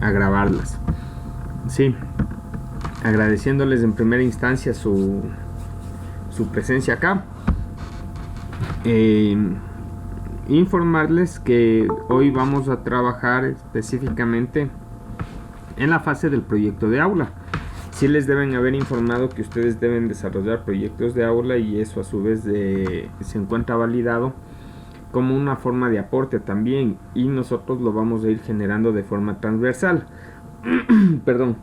a grabarlas. Sí, agradeciéndoles en primera instancia su presencia acá. Informarles que hoy vamos a trabajar específicamente en la fase del proyecto de aula. Sí les deben haber informado que ustedes deben desarrollar proyectos de aula, y eso a su vez se encuentra validado como una forma de aporte también, y nosotros lo vamos a ir generando de forma transversal. Perdón.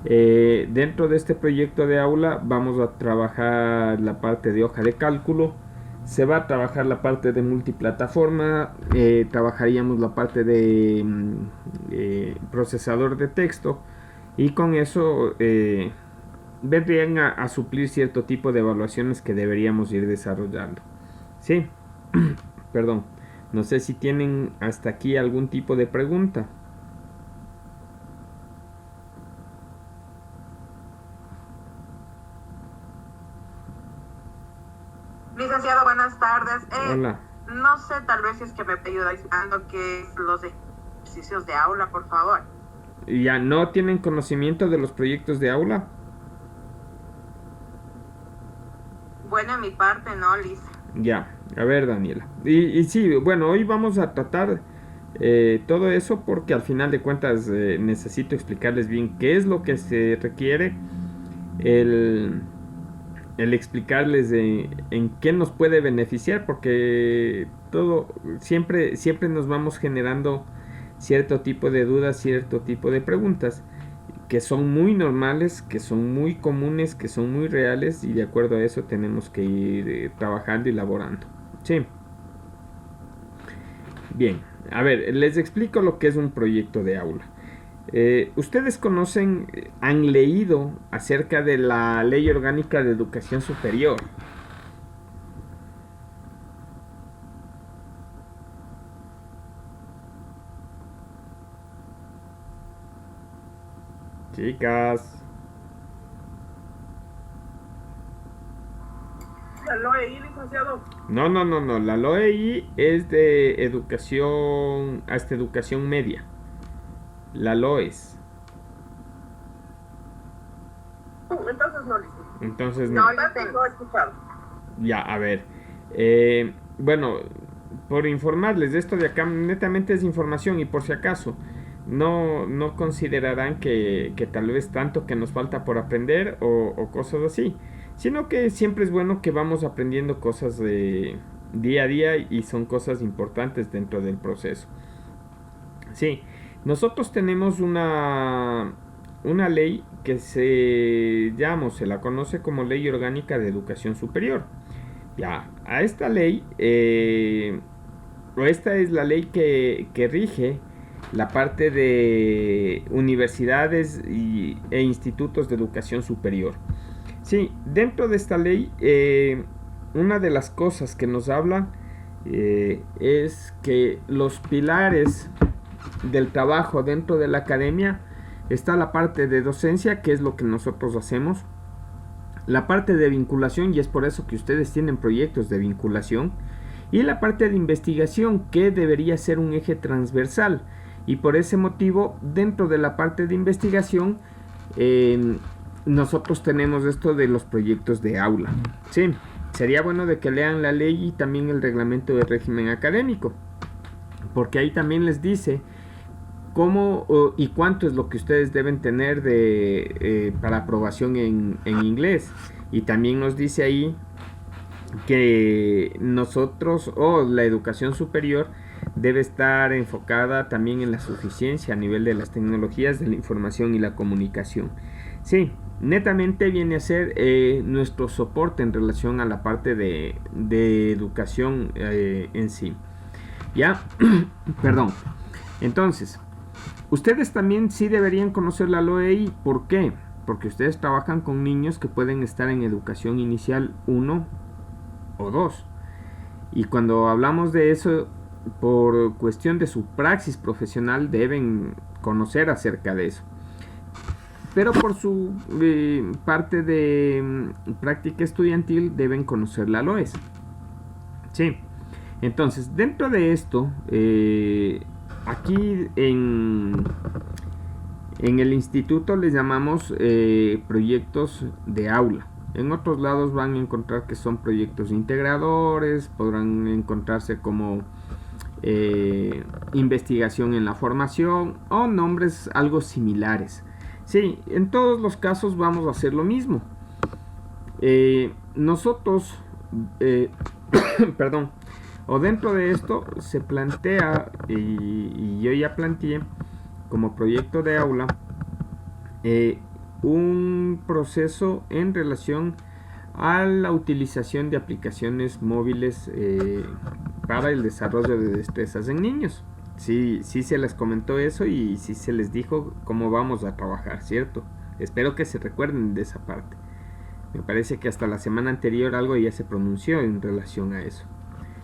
Dentro de este proyecto de aula vamos a trabajar la parte de hoja de cálculo, se va a trabajar la parte de multiplataforma, trabajaríamos la parte de procesador de texto, y con eso vendrían a suplir cierto tipo de evaluaciones que deberíamos ir desarrollando. Sí, perdón, no sé si tienen hasta aquí algún tipo de pregunta. Licenciado, buenas tardes. Hola. No sé, tal vez si es que me ayuda explicando qué es los ejercicios de aula, por favor. ¿Ya no tienen conocimiento de los proyectos de aula? Bueno, en mi parte no, Liz. Ya, a ver, Daniela. Y sí, bueno, hoy vamos a tratar todo eso porque al final de cuentas necesito explicarles bien qué es lo que se requiere, el, el explicarles en qué nos puede beneficiar, porque todo, siempre nos vamos generando cierto tipo de dudas, cierto tipo de preguntas que son muy normales, que son muy comunes, que son muy reales, y de acuerdo a eso tenemos que ir trabajando y elaborando. Sí. Bien, a ver, les explico lo que es un proyecto de aula. Ustedes conocen, han leído acerca de la Ley Orgánica de Educación Superior. Chicas. ¿La LOEI, licenciado? No, la LOEI es de educación, hasta educación media. La LOES. Entonces no, licenciado. Entonces no. No la tengo escuchado. Ya, a ver. Bueno, por informarles de esto de acá, netamente es información, y por si acaso no considerarán que tal vez tanto que nos falta por aprender o cosas así, sino que siempre es bueno que vamos aprendiendo cosas de día a día, y son cosas importantes dentro del proceso. Sí, nosotros tenemos una ley que se la conoce como Ley Orgánica de Educación Superior. Ya, a esta ley, o esta es la ley que rige la parte de universidades e institutos de educación superior. Sí, dentro de esta ley, una de las cosas que nos habla es que los pilares del trabajo dentro de la academia está la parte de docencia, que es lo que nosotros hacemos, la parte de vinculación, y es por eso que ustedes tienen proyectos de vinculación, y la parte de investigación, que debería ser un eje transversal, y por ese motivo dentro de la parte de investigación nosotros tenemos esto de los proyectos de aula. Sí, sería bueno de que lean la ley y también el reglamento de régimen académico, porque ahí también les dice cómo y cuánto es lo que ustedes deben tener para aprobación en inglés, y también nos dice ahí que nosotros la educación superior debe estar enfocada también en la suficiencia a nivel de las tecnologías de la información y la comunicación. Sí, netamente viene a ser nuestro soporte en relación a la parte de educación en sí. ¿Ya? Perdón. Entonces, ustedes también sí deberían conocer la LOEI. ¿Por qué? Porque ustedes trabajan con niños que pueden estar en educación inicial 1 o 2. Y cuando hablamos de eso, por cuestión de su praxis profesional, deben conocer acerca de eso. Pero por su parte de práctica estudiantil, deben conocer la LOES. Sí. Entonces, dentro de esto, aquí En el instituto les llamamos proyectos de aula. En otros lados van a encontrar que son proyectos integradores, podrán encontrarse como investigación en la formación o nombres algo similares. Sí, en todos los casos vamos a hacer lo mismo. Nosotros, perdón, o dentro de esto se plantea, y yo ya planteé como proyecto de aula, un proceso en relación a la utilización de aplicaciones móviles para el desarrollo de destrezas en niños. Sí se les comentó eso y sí se les dijo cómo vamos a trabajar, ¿cierto? Espero que se recuerden de esa parte. Me parece que hasta la semana anterior algo ya se pronunció en relación a eso.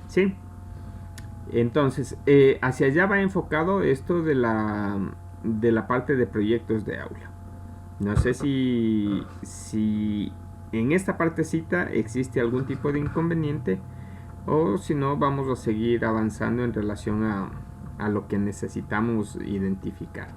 Sí. Entonces, hacia allá va enfocado esto de la parte de proyectos de aula. No sé si en esta partecita existe algún tipo de inconveniente o si no vamos a seguir avanzando en relación a lo que necesitamos identificar.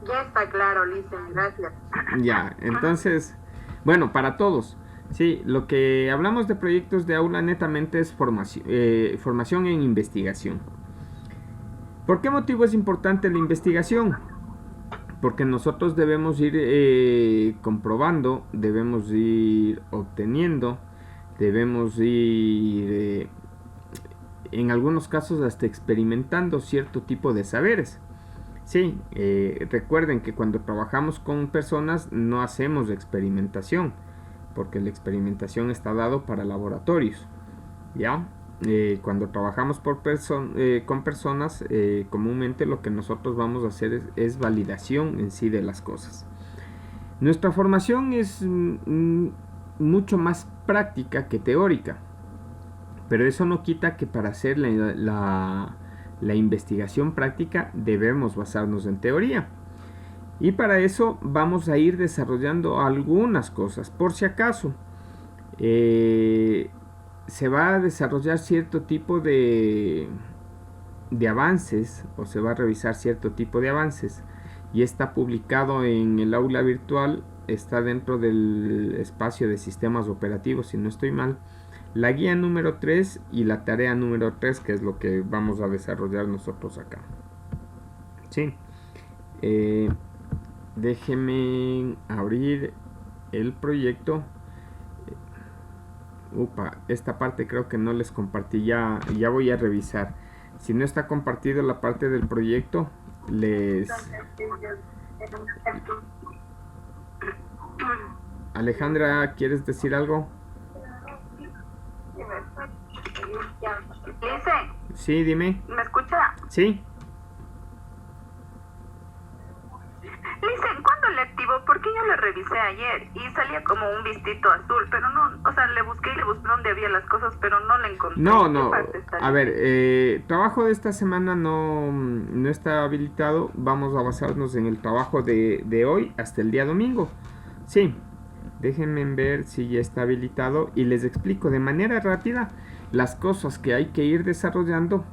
Ya está claro, Listen, gracias. Ya, entonces, bueno, para todos. Sí, lo que hablamos de proyectos de aula netamente es formación en investigación. ¿Por qué motivo es importante la investigación? Porque nosotros debemos ir comprobando, debemos ir obteniendo, debemos ir en algunos casos hasta experimentando cierto tipo de saberes. Sí, recuerden que cuando trabajamos con personas no hacemos experimentación, porque la experimentación está dado para laboratorios, ¿ya? Cuando trabajamos con personas, comúnmente lo que nosotros vamos a hacer es validación en sí de las cosas. Nuestra formación es mucho más práctica que teórica, pero eso no quita que para hacer la investigación práctica debemos basarnos en teoría. Y para eso vamos a ir desarrollando algunas cosas. Por si acaso se va a desarrollar cierto tipo de avances, o se va a revisar cierto tipo de avances, y está publicado en el aula virtual, está dentro del espacio de sistemas operativos, si no estoy mal, la guía número 3 y la tarea número 3, que es lo que vamos a desarrollar nosotros acá. Sí. Déjenme abrir el proyecto. Esta parte creo que no les compartí, ya voy a revisar. Si no está compartido la parte del proyecto, Alejandra, ¿quieres decir algo? Dice, Sí, dime. ¿me escucha? Sí. Listen, ¿cuándo le activó? Porque yo le revisé ayer y salía como un vistito azul, pero no, o sea, le busqué dónde había las cosas, pero no la encontré. No. A ver, trabajo de esta semana no está habilitado. Vamos a basarnos en el trabajo de hoy hasta el día domingo. Sí. Déjenme ver si ya está habilitado y les explico de manera rápida las cosas que hay que ir desarrollando.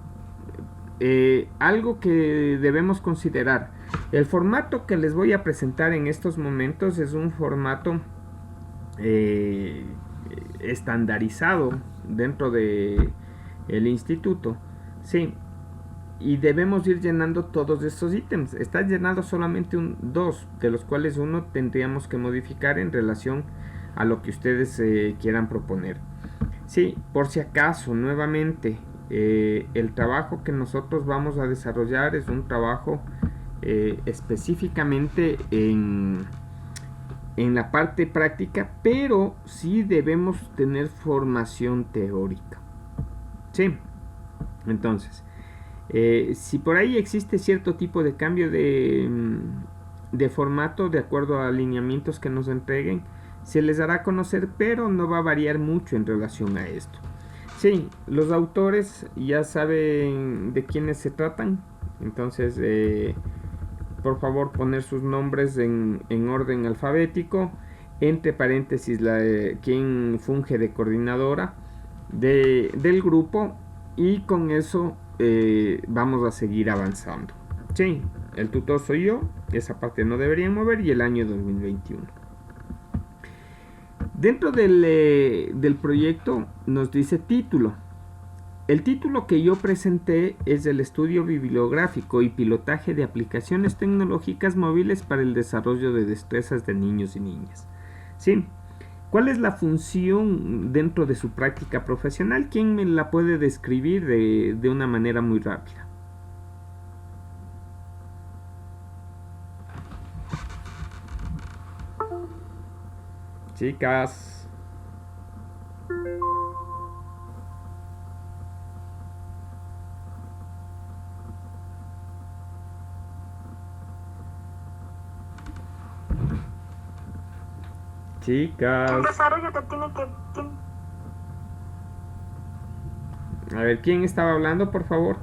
Algo que debemos considerar: el formato que les voy a presentar en estos momentos es un formato estandarizado dentro de el instituto, sí, y debemos ir llenando todos estos ítems. Está llenado solamente dos, de los cuales uno tendríamos que modificar en relación a lo que ustedes quieran proponer. Sí, por si acaso, nuevamente, el trabajo que nosotros vamos a desarrollar es un trabajo específicamente en la parte práctica, pero sí debemos tener formación teórica. Sí, entonces, si por ahí existe cierto tipo de cambio de formato de acuerdo a alineamientos que nos entreguen, se les dará a conocer, pero no va a variar mucho en relación a esto. Sí, los autores ya saben de quiénes se tratan, entonces por favor poner sus nombres en orden alfabético, entre paréntesis quien funge de coordinadora del grupo, y con eso vamos a seguir avanzando. Sí, el tutor soy yo, esa parte no deberían mover, y el año 2021. Dentro del proyecto nos dice título. El título que yo presenté es el estudio bibliográfico y pilotaje de aplicaciones tecnológicas móviles para el desarrollo de destrezas de niños y niñas. ¿Sí? ¿Cuál es la función dentro de su práctica profesional? ¿Quién me la puede describir de una manera muy rápida? Chicas. Chicas. El desarrollo te tiene que... A ver, ¿quién estaba hablando, por favor?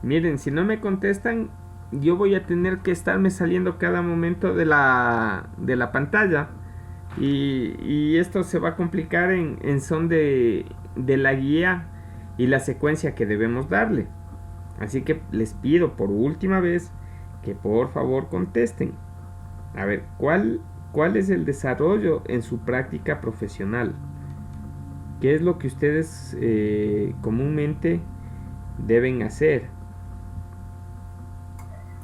Miren, si no me contestan, yo voy a tener que estarme saliendo cada momento de la pantalla. Y esto se va a complicar en son de la guía y la secuencia que debemos darle. Así que les pido por última vez que por favor contesten. A ver, ¿cuál es el desarrollo en su práctica profesional? ¿Qué es lo que ustedes comúnmente deben hacer?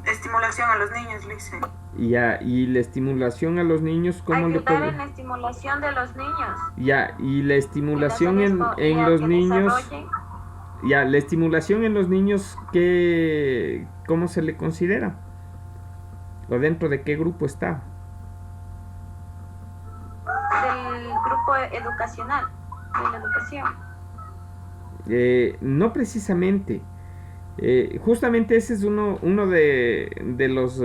Estimulación a los niños, Lice. Ya, y la estimulación a los niños, ¿cómo le Ayudar puede? en la estimulación de los niños. Ya, y la estimulación en los que niños. desarrollen. Ya, la estimulación en los niños, ¿cómo se le considera? ¿O dentro de qué grupo está? Del grupo educacional, de la educación. No precisamente. Justamente ese es uno de los...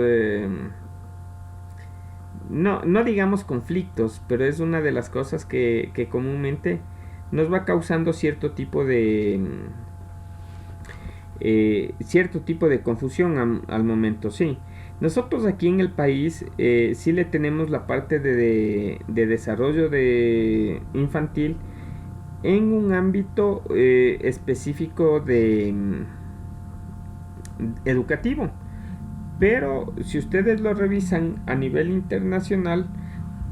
no digamos conflictos, pero es una de las cosas que comúnmente nos va causando cierto tipo de confusión al momento, sí. Nosotros aquí en el país sí le tenemos la parte de desarrollo de infantil en un ámbito específico de educativo. Pero si ustedes lo revisan a nivel internacional,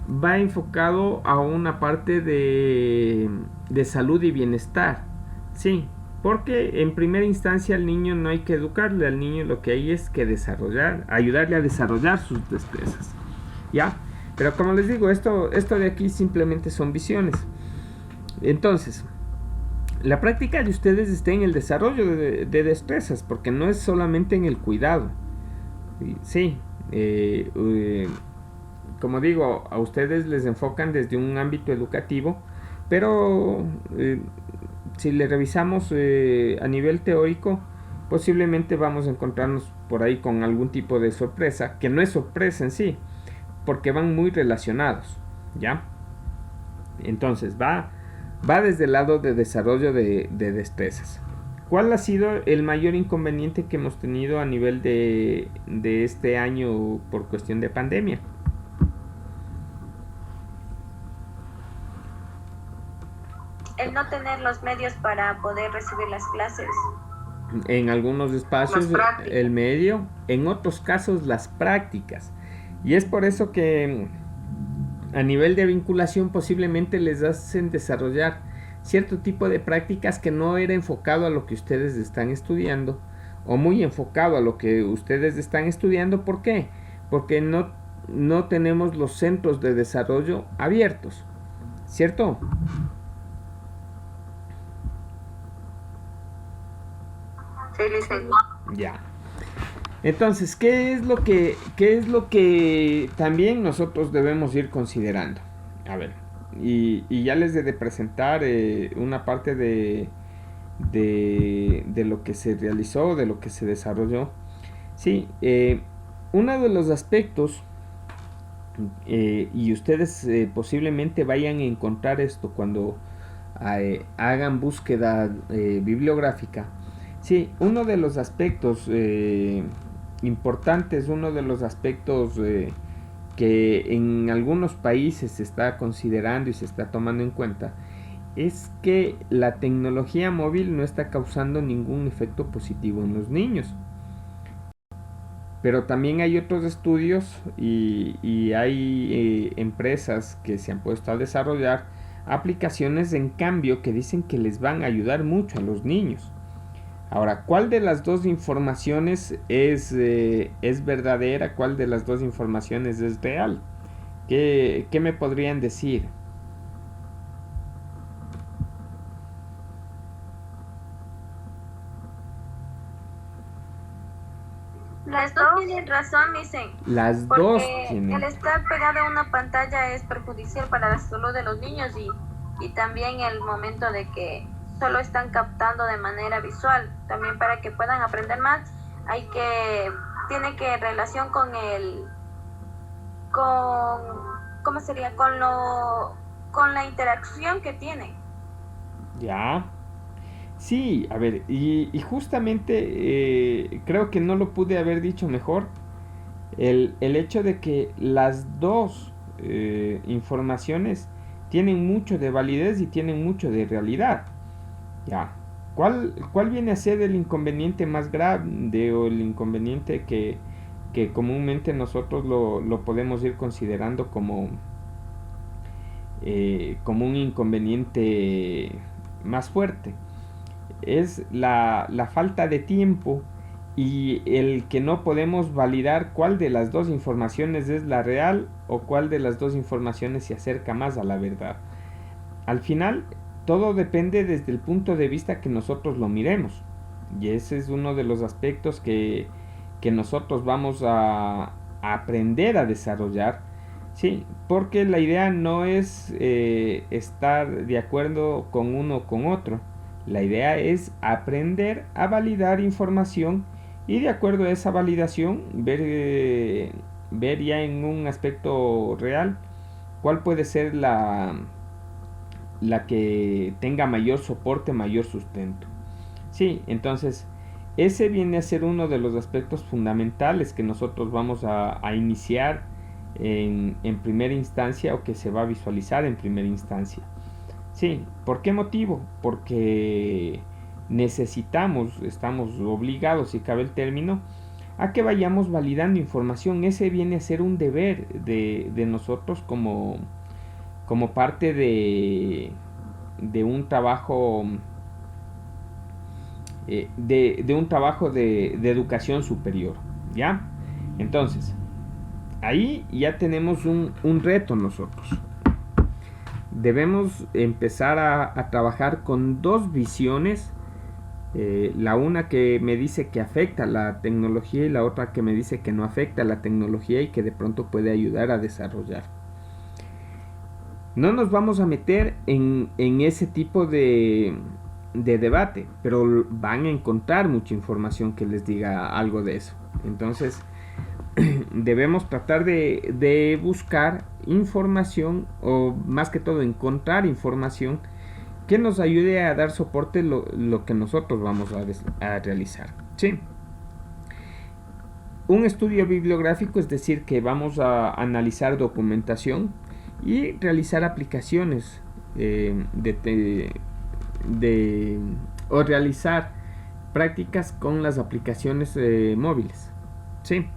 va enfocado a una parte de salud y bienestar. Sí, porque en primera instancia al niño no hay que educarle, al niño lo que hay es que ayudarle a desarrollar sus destrezas. ¿Ya? Pero como les digo, esto de aquí simplemente son visiones. Entonces, la práctica de ustedes está en el desarrollo de destrezas, porque no es solamente en el cuidado. Sí, como digo, a ustedes les enfocan desde un ámbito educativo, pero si le revisamos a nivel teórico, posiblemente vamos a encontrarnos por ahí con algún tipo de sorpresa, que no es sorpresa en sí, porque van muy relacionados, ¿ya? Entonces va desde el lado de desarrollo de destrezas. ¿Cuál ha sido el mayor inconveniente que hemos tenido a nivel de este año por cuestión de pandemia? El no tener los medios para poder recibir las clases. En algunos espacios el medio, en otros casos las prácticas. Y es por eso que a nivel de vinculación posiblemente les hacen desarrollar cierto tipo de prácticas que no era enfocado a lo que ustedes están estudiando, o muy enfocado a lo que ustedes están estudiando. ¿Por qué? Porque no tenemos los centros de desarrollo abiertos, ¿cierto? Sí, licenciado. Ya. Entonces, ¿qué es lo que también nosotros debemos ir considerando? A ver, y ya les he de presentar una parte de lo que se realizó, de lo que se desarrolló. Sí, uno de los aspectos, y ustedes posiblemente vayan a encontrar esto cuando hagan búsqueda bibliográfica. Sí, uno de los aspectos importantes, uno de los aspectos que en algunos países se está considerando y se está tomando en cuenta, es que la tecnología móvil no está causando ningún efecto positivo en los niños. Pero también hay otros estudios y hay empresas que se han puesto a desarrollar aplicaciones en cambio que dicen que les van a ayudar mucho a los niños. Ahora, ¿cuál de las dos informaciones es verdadera? ¿Cuál de las dos informaciones es real? ¿Qué me podrían decir? Las dos tienen razón, dicen. Las Porque dos tienen. el estar pegado a una pantalla es perjudicial para la salud de los niños y también el momento de que solo están captando de manera visual. También para que puedan aprender más, tiene que relación con ¿cómo sería? Con la interacción que tienen. Ya. Sí, a ver, y justamente creo que no lo pude haber dicho mejor. El hecho de que las dos informaciones tienen mucho de validez y tienen mucho de realidad. Ya. ¿Cuál viene a ser el inconveniente más grande o el inconveniente que comúnmente nosotros lo podemos ir considerando como un inconveniente más fuerte? Es la falta de tiempo y el que no podemos validar cuál de las dos informaciones es la real o cuál de las dos informaciones se acerca más a la verdad. Al final, todo depende desde el punto de vista que nosotros lo miremos. Y ese es uno de los aspectos que nosotros vamos a aprender a desarrollar. Sí, porque la idea no es estar de acuerdo con uno o con otro. La idea es aprender a validar información y de acuerdo a esa validación ver ya en un aspecto real cuál puede ser la que tenga mayor soporte, mayor sustento. Sí, entonces ese viene a ser uno de los aspectos fundamentales que nosotros vamos a iniciar en primera instancia o que se va a visualizar en primera instancia. Sí, ¿por qué motivo? Porque estamos obligados, si cabe el término, a que vayamos validando información. Ese viene a ser un deber de nosotros como parte de un trabajo de un trabajo de educación superior, ¿ya? Entonces, ahí ya tenemos un reto nosotros. Debemos empezar a trabajar con dos visiones, la una que me dice que afecta la tecnología y la otra que me dice que no afecta la tecnología y que de pronto puede ayudar a desarrollar. No nos vamos a meter en ese tipo de debate, pero van a encontrar mucha información que les diga algo de eso. Entonces, debemos tratar de buscar información o más que todo encontrar información que nos ayude a dar soporte lo que nosotros vamos a realizar. ¿Sí? Un estudio bibliográfico, es decir, que vamos a analizar documentación y realizar aplicaciones o realizar prácticas con las aplicaciones móviles. ¿Sí?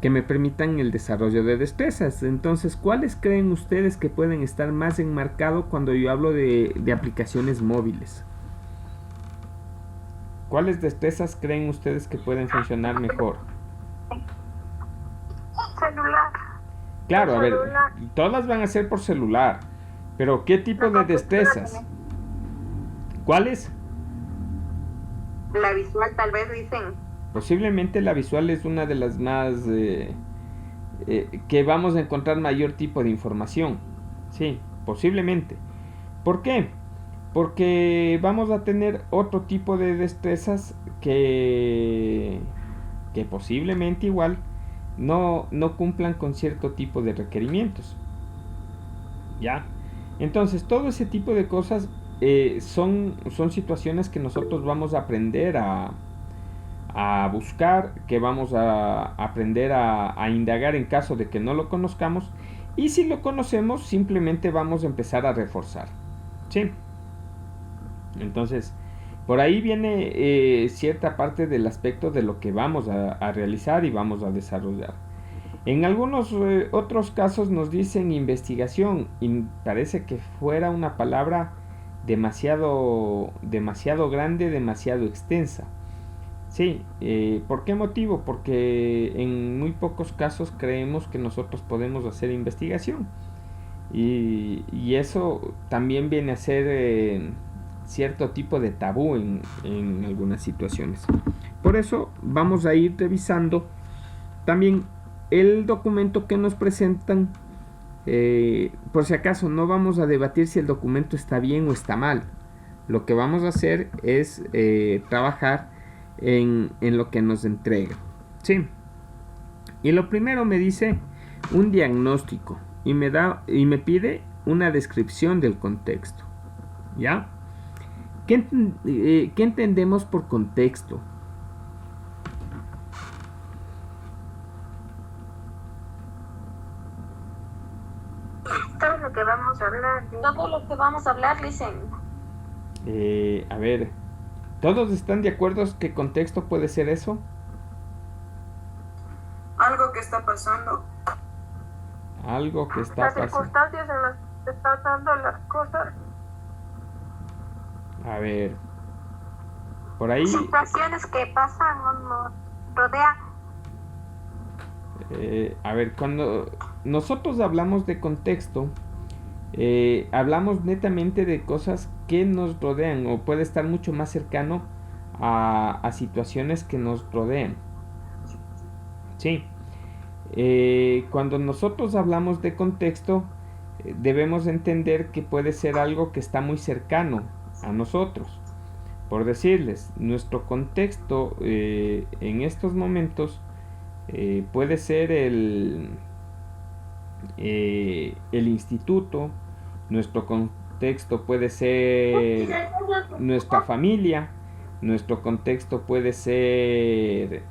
Que me permitan el desarrollo de destrezas. Entonces, ¿cuáles creen ustedes que pueden estar más enmarcados cuando yo hablo de aplicaciones móviles? ¿Cuáles destrezas creen ustedes que pueden funcionar mejor? Celular. Claro, a ver, todas van a ser por celular, pero ¿qué tipo de destrezas? ¿Cuáles? La visual, tal vez dicen. Posiblemente la visual es una de las más que vamos a encontrar mayor tipo de información. Sí, posiblemente. ¿Por qué? Porque vamos a tener otro tipo de destrezas que posiblemente igual no cumplan con cierto tipo de requerimientos. ¿Ya? Entonces, todo ese tipo de cosas son situaciones que nosotros vamos a aprender a buscar, que vamos a aprender a indagar en caso de que no lo conozcamos, y si lo conocemos simplemente vamos a empezar a reforzar. ¿Sí? Entonces, por ahí viene cierta parte del aspecto de lo que vamos a realizar y vamos a desarrollar. En algunos otros casos nos dicen investigación y parece que fuera una palabra demasiado grande, demasiado extensa. Sí, ¿por qué motivo? Porque en muy pocos casos creemos que nosotros podemos hacer investigación. Y eso también viene a ser cierto tipo de tabú en algunas situaciones. Por eso vamos a ir revisando también el documento que nos presentan. Por si acaso no vamos a debatir si el documento está bien o está mal. Lo que vamos a hacer es trabajar en lo que nos entrega. ¿Sí? Y lo primero me dice un diagnóstico y me pide una descripción del contexto. ¿Ya? ¿Qué entendemos por contexto? Todo lo que vamos a hablar. Todo lo que vamos a hablar, dicen. A ver, ¿todos están de acuerdo que contexto puede ser eso? Algo que está pasando. Algo que está Las pasando. circunstancias en las que están dando las cosas. A ver, por ahí, Situaciones que pasan o nos rodean. a ver, cuando nosotros hablamos de contexto, hablamos netamente de cosas que nos rodean o puede estar mucho más cercano a situaciones que nos rodean. Sí. Cuando nosotros hablamos de contexto, debemos entender que puede ser algo que está muy cercano a nosotros. Por decirles, nuestro contexto en estos momentos puede ser el instituto, nuestro contexto puede ser nuestra familia, nuestro contexto puede ser,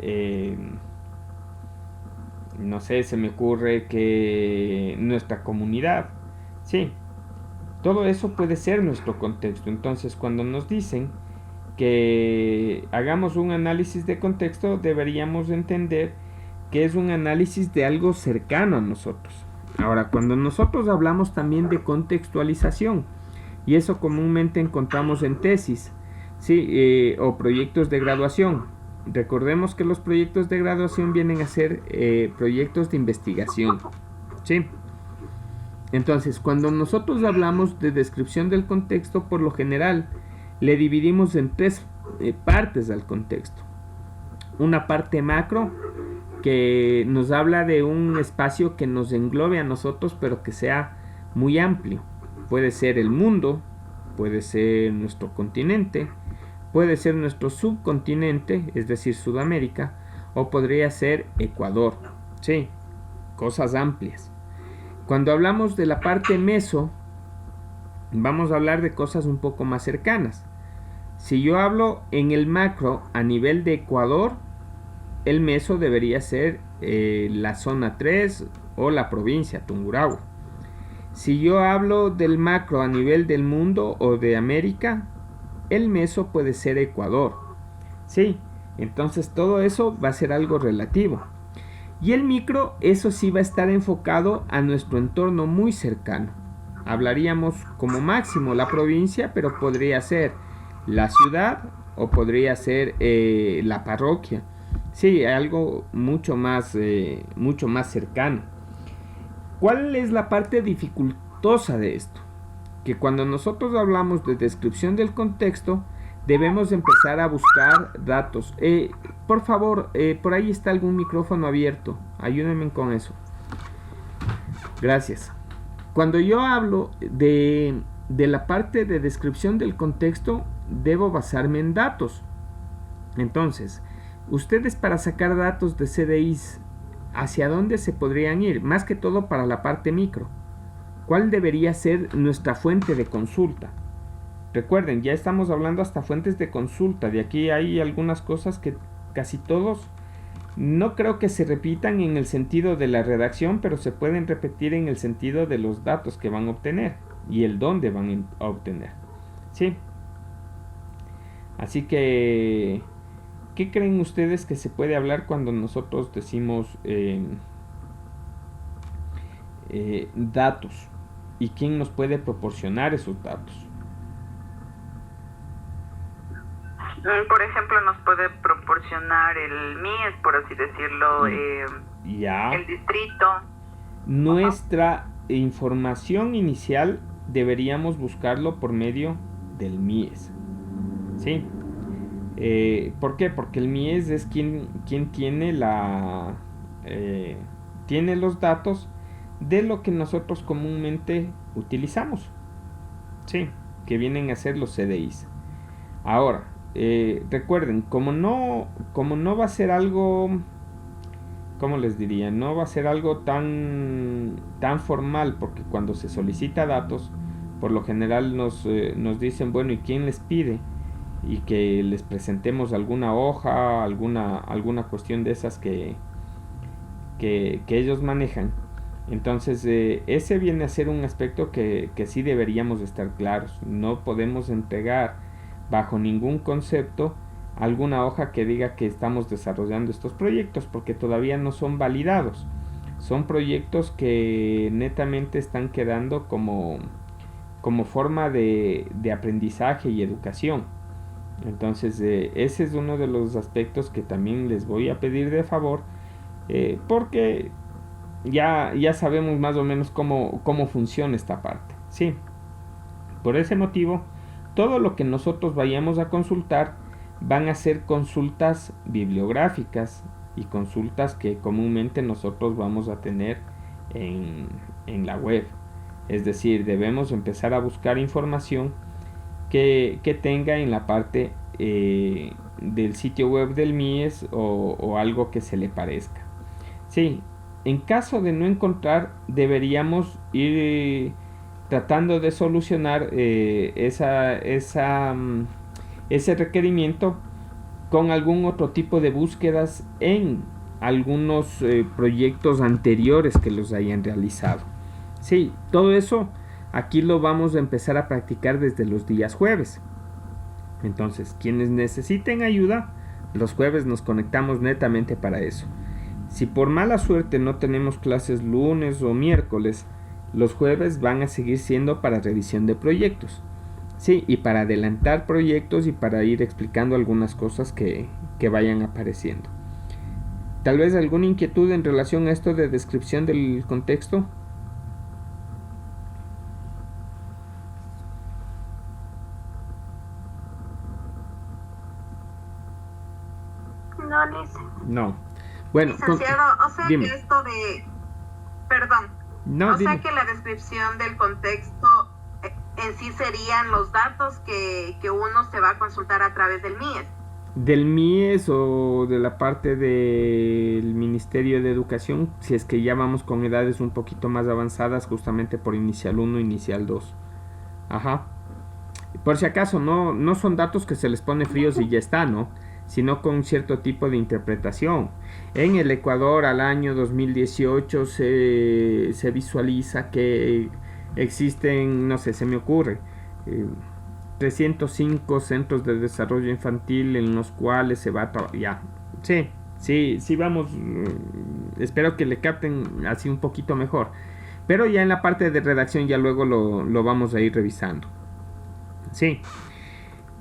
no sé, se me ocurre que nuestra comunidad, sí, todo eso puede ser nuestro contexto. Entonces, cuando nos dicen que hagamos un análisis de contexto, deberíamos entender que es un análisis de algo cercano a nosotros. Ahora, cuando nosotros hablamos también de contextualización, y eso comúnmente encontramos en tesis, ¿sí? O proyectos de graduación. Recordemos que los proyectos de graduación vienen a ser proyectos de investigación, ¿sí? Entonces, cuando nosotros hablamos de descripción del contexto, por lo general, le dividimos en tres partes al contexto. Una parte macro, que nos habla de un espacio que nos englobe a nosotros, pero que sea muy amplio. Puede ser el mundo, puede ser nuestro continente, puede ser nuestro subcontinente, es decir, Sudamérica, o podría ser Ecuador. Sí, cosas amplias. Cuando hablamos de la parte meso, vamos a hablar de cosas un poco más cercanas. Si yo hablo en el macro a nivel de Ecuador, el meso debería ser la zona 3 o la provincia Tungurahua. Si yo hablo del macro a nivel del mundo o de América, el meso puede ser Ecuador. Sí, entonces todo eso va a ser algo relativo. Y el micro, eso sí va a estar enfocado a nuestro entorno muy cercano. Hablaríamos como máximo la provincia, pero podría ser la ciudad o podría ser la parroquia. Sí, algo mucho más cercano. ¿Cuál es la parte dificultosa de esto? Que cuando nosotros hablamos de descripción del contexto, debemos empezar a buscar datos. Por favor, por ahí está algún micrófono abierto. Ayúdenme con eso. Gracias. Cuando yo hablo de la parte de descripción del contexto, debo basarme en datos. Entonces, ustedes para sacar datos de CDIs, ¿hacia dónde se podrían ir? Más que todo para la parte micro. ¿Cuál debería ser nuestra fuente de consulta? Recuerden, ya estamos hablando hasta fuentes de consulta. De aquí hay algunas cosas que casi todos. No creo que se repitan en el sentido de la redacción, pero se pueden repetir en el sentido de los datos que van a obtener y el dónde van a obtener. ¿Sí? Así que, ¿qué creen ustedes que se puede hablar cuando nosotros decimos datos? ¿Y quién nos puede proporcionar esos datos? Por ejemplo, nos puede proporcionar el MIES, por así decirlo, Ya. el distrito. Nuestra información inicial deberíamos buscarlo por medio del MIES. ¿Sí? ¿Por qué? Porque el MIES es quien tiene tiene los datos de lo que nosotros comúnmente utilizamos. ¿Sí? Que vienen a ser los CDIs. Ahora, recuerden, como no va a ser algo, ¿cómo les diría? No va a ser algo tan formal, porque cuando se solicita datos, por lo general nos dicen, bueno, ¿y quién les pide? Y que les presentemos alguna hoja, alguna cuestión de esas que ellos manejan. Entonces, ese viene a ser un aspecto que sí deberíamos estar claros. No podemos entregar bajo ningún concepto alguna hoja que diga que estamos desarrollando estos proyectos, porque todavía no son validados. Son proyectos que netamente están quedando como forma de aprendizaje y educación. Entonces, ese es uno de los aspectos que también les voy a pedir de favor, porque ya sabemos más o menos cómo funciona esta parte. Sí. Por ese motivo, todo lo que nosotros vayamos a consultar van a ser consultas bibliográficas y consultas que comúnmente nosotros vamos a tener en la web. Es decir, debemos empezar a buscar información que tenga en la parte del sitio web del MIES o algo que se le parezca. Sí, en caso de no encontrar, deberíamos ir tratando de solucionar ese requerimiento con algún otro tipo de búsquedas en algunos proyectos anteriores que los hayan realizado. Sí, todo eso aquí lo vamos a empezar a practicar desde los días jueves. Entonces, quienes necesiten ayuda, los jueves nos conectamos netamente para eso. Si por mala suerte no tenemos clases lunes o miércoles, los jueves van a seguir siendo para revisión de proyectos. Sí, y para adelantar proyectos y para ir explicando algunas cosas que vayan apareciendo. Tal vez alguna inquietud en relación a esto de descripción del contexto. No, Liz. No. Bueno, licenciado, o sea dime. que esto de... Perdón. No, o dime. sea que la descripción del contexto en sí serían los datos que uno se va a consultar a través del MIES. Del MIES o de la parte del Ministerio de Educación, si es que ya vamos con edades un poquito más avanzadas, justamente por inicial 1, inicial 2. Ajá. Por si acaso, no son datos que se les pone fríos y ya está, ¿no? Sino con cierto tipo de interpretación. En el Ecuador al año 2018 se visualiza que existen, no sé, se me ocurre, 305 centros de desarrollo infantil en los cuales se va a trabajar. Ya, sí, vamos, espero que le capten así un poquito mejor. Pero ya en la parte de redacción ya luego lo vamos a ir revisando. Sí.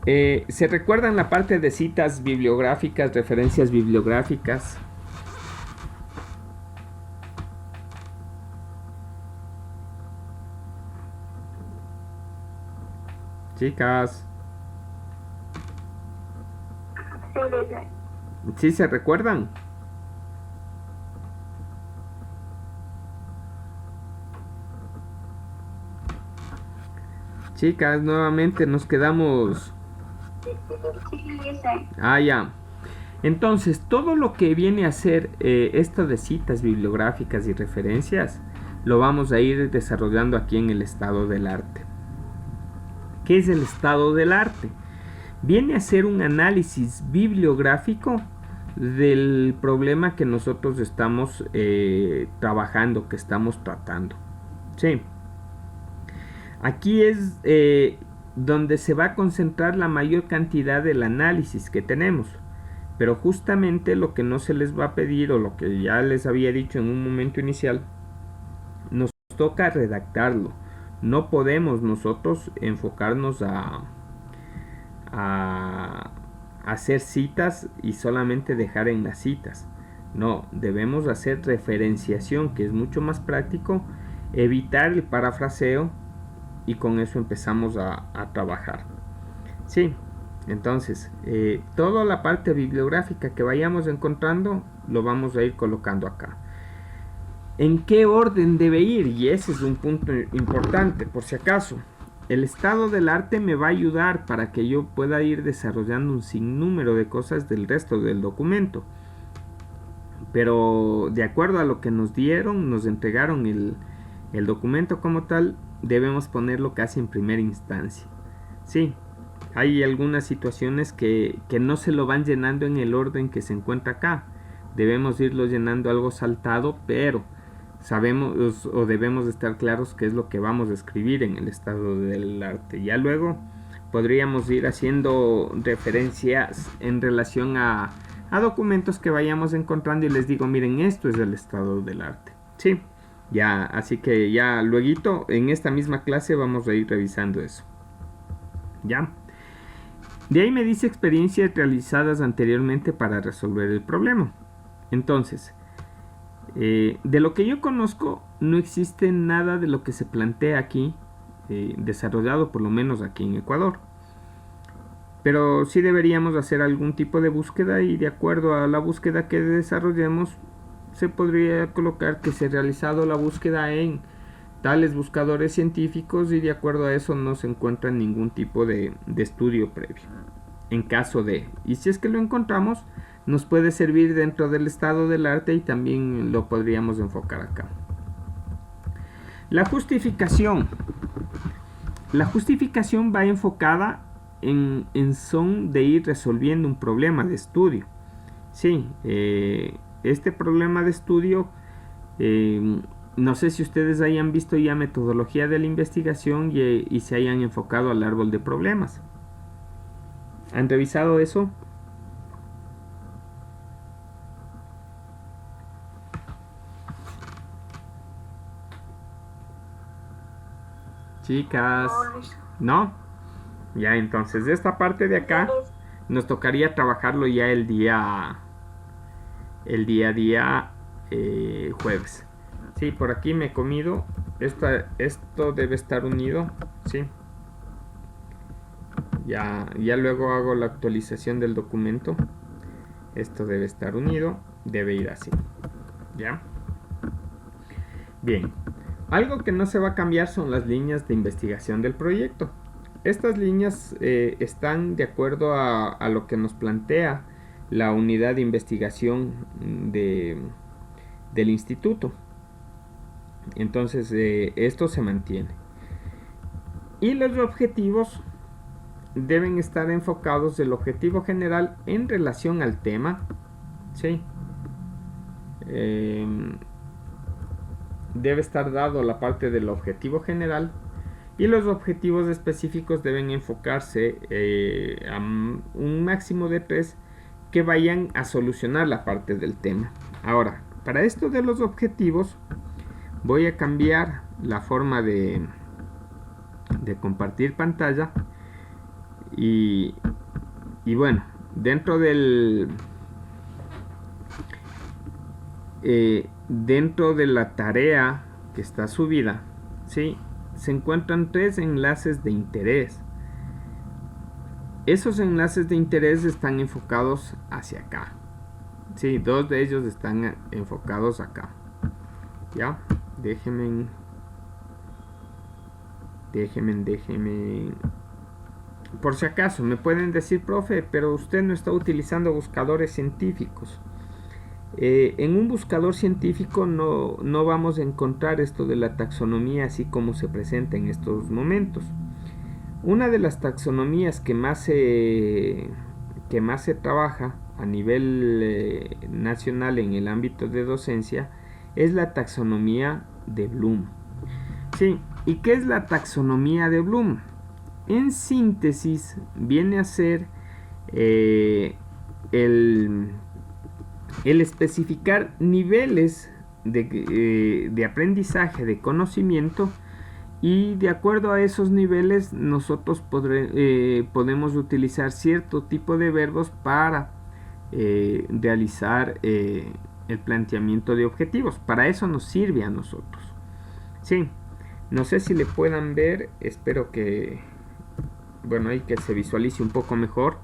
¿Se recuerdan la parte de citas bibliográficas, referencias bibliográficas? Chicas, Sí, Liz. ¿sí se recuerdan? Chicas, nuevamente nos quedamos... Sí, Liz. Ya. Entonces, todo lo que viene a ser esto de citas bibliográficas y referencias, lo vamos a ir desarrollando aquí en el estado del arte. ¿Qué es el estado del arte? Viene a ser un análisis bibliográfico del problema que nosotros estamos trabajando, que estamos tratando. Sí. Aquí es donde se va a concentrar la mayor cantidad del análisis que tenemos. Pero justamente lo que no se les va a pedir, o lo que ya les había dicho en un momento inicial, nos toca redactarlo. No podemos nosotros enfocarnos a hacer citas y solamente dejar en las citas. No, debemos hacer referenciación, que es mucho más práctico, evitar el parafraseo, y con eso empezamos a trabajar. Sí, entonces, toda la parte bibliográfica que vayamos encontrando, lo vamos a ir colocando acá. ¿En qué orden debe ir? Y ese es un punto importante, por si acaso. El estado del arte me va a ayudar para que yo pueda ir desarrollando un sinnúmero de cosas del resto del documento. Pero de acuerdo a lo que nos dieron, nos entregaron el documento como tal, debemos ponerlo casi en primera instancia. Sí, hay algunas situaciones que no se lo van llenando en el orden que se encuentra acá. Debemos irlo llenando algo saltado, pero sabemos o debemos estar claros qué es lo que vamos a escribir en el estado del arte. Ya luego podríamos ir haciendo referencias en relación a documentos que vayamos encontrando y les digo, miren, esto es el estado del arte. Sí, ya, así que ya luego en esta misma clase vamos a ir revisando eso. Ya. De ahí me dice experiencias realizadas anteriormente para resolver el problema. Entonces, de lo que yo conozco, no existe nada de lo que se plantea aquí desarrollado, por lo menos aquí en Ecuador. Pero sí deberíamos hacer algún tipo de búsqueda, y de acuerdo a la búsqueda que desarrollemos, se podría colocar que se ha realizado la búsqueda en tales buscadores científicos, y de acuerdo a eso no se encuentra ningún tipo de estudio previo. En caso de, y si es que lo encontramos, nos puede servir dentro del estado del arte y también lo podríamos enfocar acá. La justificación. La justificación va enfocada en son de ir resolviendo un problema de estudio. Sí, este problema de estudio, no sé si ustedes hayan visto ya metodología de la investigación y se hayan enfocado al árbol de problemas. ¿Han revisado eso? Chicas, ¿no? Ya, entonces esta parte de acá nos tocaría trabajarlo ya el día jueves. Sí, por aquí me he comido. Esto debe estar unido, sí. Ya luego hago la actualización del documento. Esto debe estar unido, debe ir así. ¿Ya? Bien. Algo que no se va a cambiar son las líneas de investigación del proyecto. Estas líneas están de acuerdo a lo que nos plantea la unidad de investigación del instituto. Entonces esto se mantiene. Y los objetivos deben estar enfocados el objetivo general en relación al tema. ¿Sí? Debe estar dado la parte del objetivo general, y los objetivos específicos deben enfocarse a un máximo de 3 que vayan a solucionar la parte del tema. Ahora, para esto de los objetivos, voy a cambiar la forma de compartir pantalla, y bueno, dentro del dentro de la tarea que está subida, ¿sí?, se encuentran 3 enlaces de interés. Esos enlaces de interés están enfocados hacia acá. Sí, 2 de ellos están enfocados acá. Ya, déjenme. Por si acaso, me pueden decir, profe, pero usted no está utilizando buscadores científicos. En un buscador científico no vamos a encontrar esto de la taxonomía así como se presenta en estos momentos. Una de las taxonomías que más se trabaja a nivel nacional en el ámbito de docencia es la taxonomía de Bloom. Sí, ¿y qué es la taxonomía de Bloom? En síntesis viene a ser el especificar niveles de aprendizaje, de conocimiento, y de acuerdo a esos niveles nosotros podemos utilizar cierto tipo de verbos para realizar el planteamiento de objetivos. Para eso nos sirve a nosotros. Sí, no sé si le puedan ver, espero que, bueno, ahí que se visualice un poco mejor.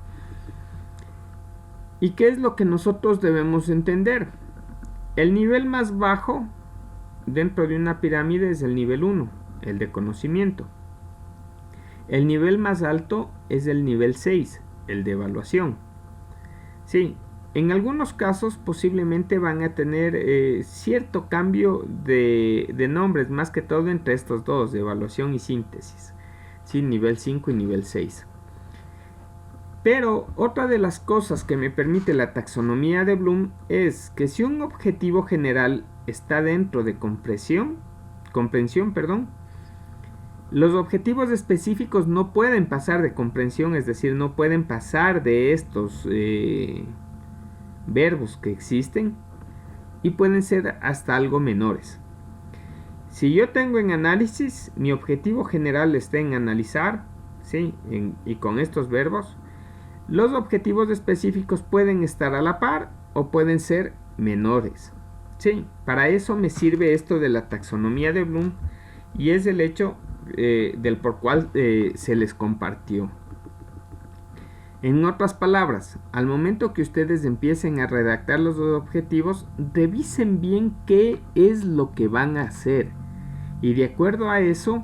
¿Y qué es lo que nosotros debemos entender? El nivel más bajo dentro de una pirámide es el nivel 1, el de conocimiento. El nivel más alto es el nivel 6, el de evaluación. Sí, en algunos casos posiblemente van a tener cierto cambio de nombres, más que todo entre estos dos, de evaluación y síntesis. Sí, nivel 5 y nivel 6. Pero otra de las cosas que me permite la taxonomía de Bloom es que si un objetivo general está dentro de comprensión, los objetivos específicos no pueden pasar de comprensión, es decir, no pueden pasar de estos verbos que existen, y pueden ser hasta algo menores. Si yo tengo en análisis, mi objetivo general está en analizar, ¿sí? Y con estos verbos, los objetivos específicos pueden estar a la par o pueden ser menores. Sí, para eso me sirve esto de la taxonomía de Bloom, y es el hecho del por cual se les compartió. En otras palabras, al momento que ustedes empiecen a redactar los objetivos, revisen bien qué es lo que van a hacer, y de acuerdo a eso,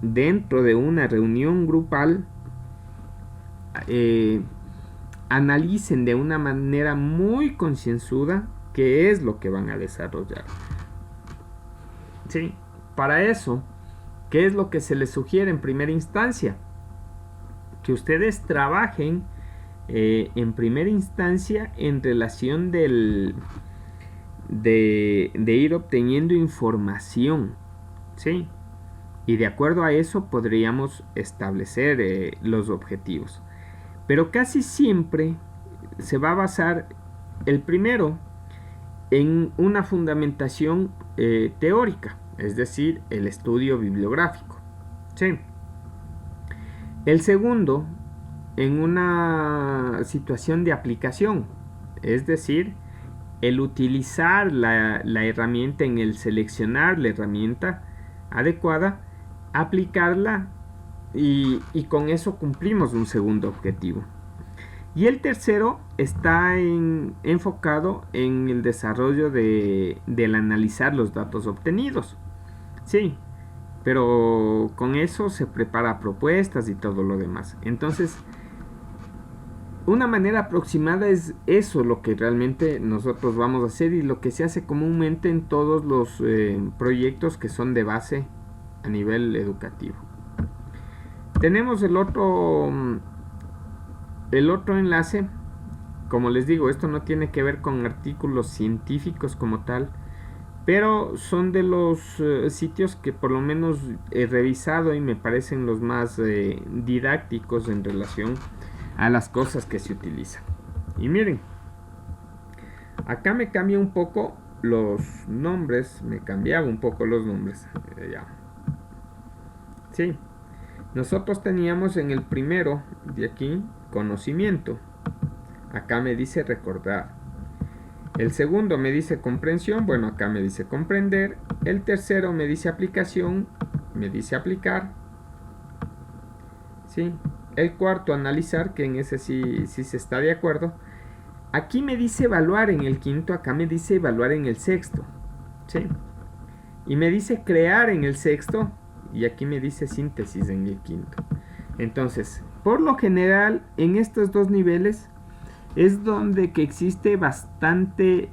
dentro de una reunión grupal, analicen de una manera muy concienzuda qué es lo que van a desarrollar. Sí, para eso, ¿qué es lo que se les sugiere en primera instancia? Que ustedes trabajen en primera instancia en relación de ir obteniendo información, ¿sí? Y de acuerdo a eso podríamos establecer los objetivos. Pero casi siempre se va a basar el primero en una fundamentación teórica, es decir, el estudio bibliográfico. ¿Sí? El segundo en una situación de aplicación, es decir, el utilizar la herramienta, en el seleccionar la herramienta adecuada, aplicarla, y con eso cumplimos un segundo objetivo. Y el tercero está enfocado en el desarrollo del analizar los datos obtenidos. Sí, pero con eso se prepara propuestas y todo lo demás. Entonces, una manera aproximada es eso lo que realmente nosotros vamos a hacer, y lo que se hace comúnmente en todos los proyectos que son de base a nivel educativo. Tenemos el otro enlace. Como les digo, esto no tiene que ver con artículos científicos como tal, pero son de los sitios que por lo menos he revisado y me parecen los más didácticos en relación a las cosas que se utilizan. Y miren, acá me cambia un poco los nombres, ya. Sí, nosotros teníamos en el primero de aquí conocimiento, acá me dice recordar. El segundo me dice comprensión, bueno, acá me dice comprender. El tercero me dice aplicación, me dice aplicar. ¿Sí? El cuarto, analizar, que en ese sí se está de acuerdo. Aquí me dice evaluar en el quinto, acá me dice evaluar en el sexto. ¿Sí? Y me dice crear en el sexto, y aquí me dice síntesis en el quinto. Entonces, por lo general, en estos dos niveles es donde que existe bastante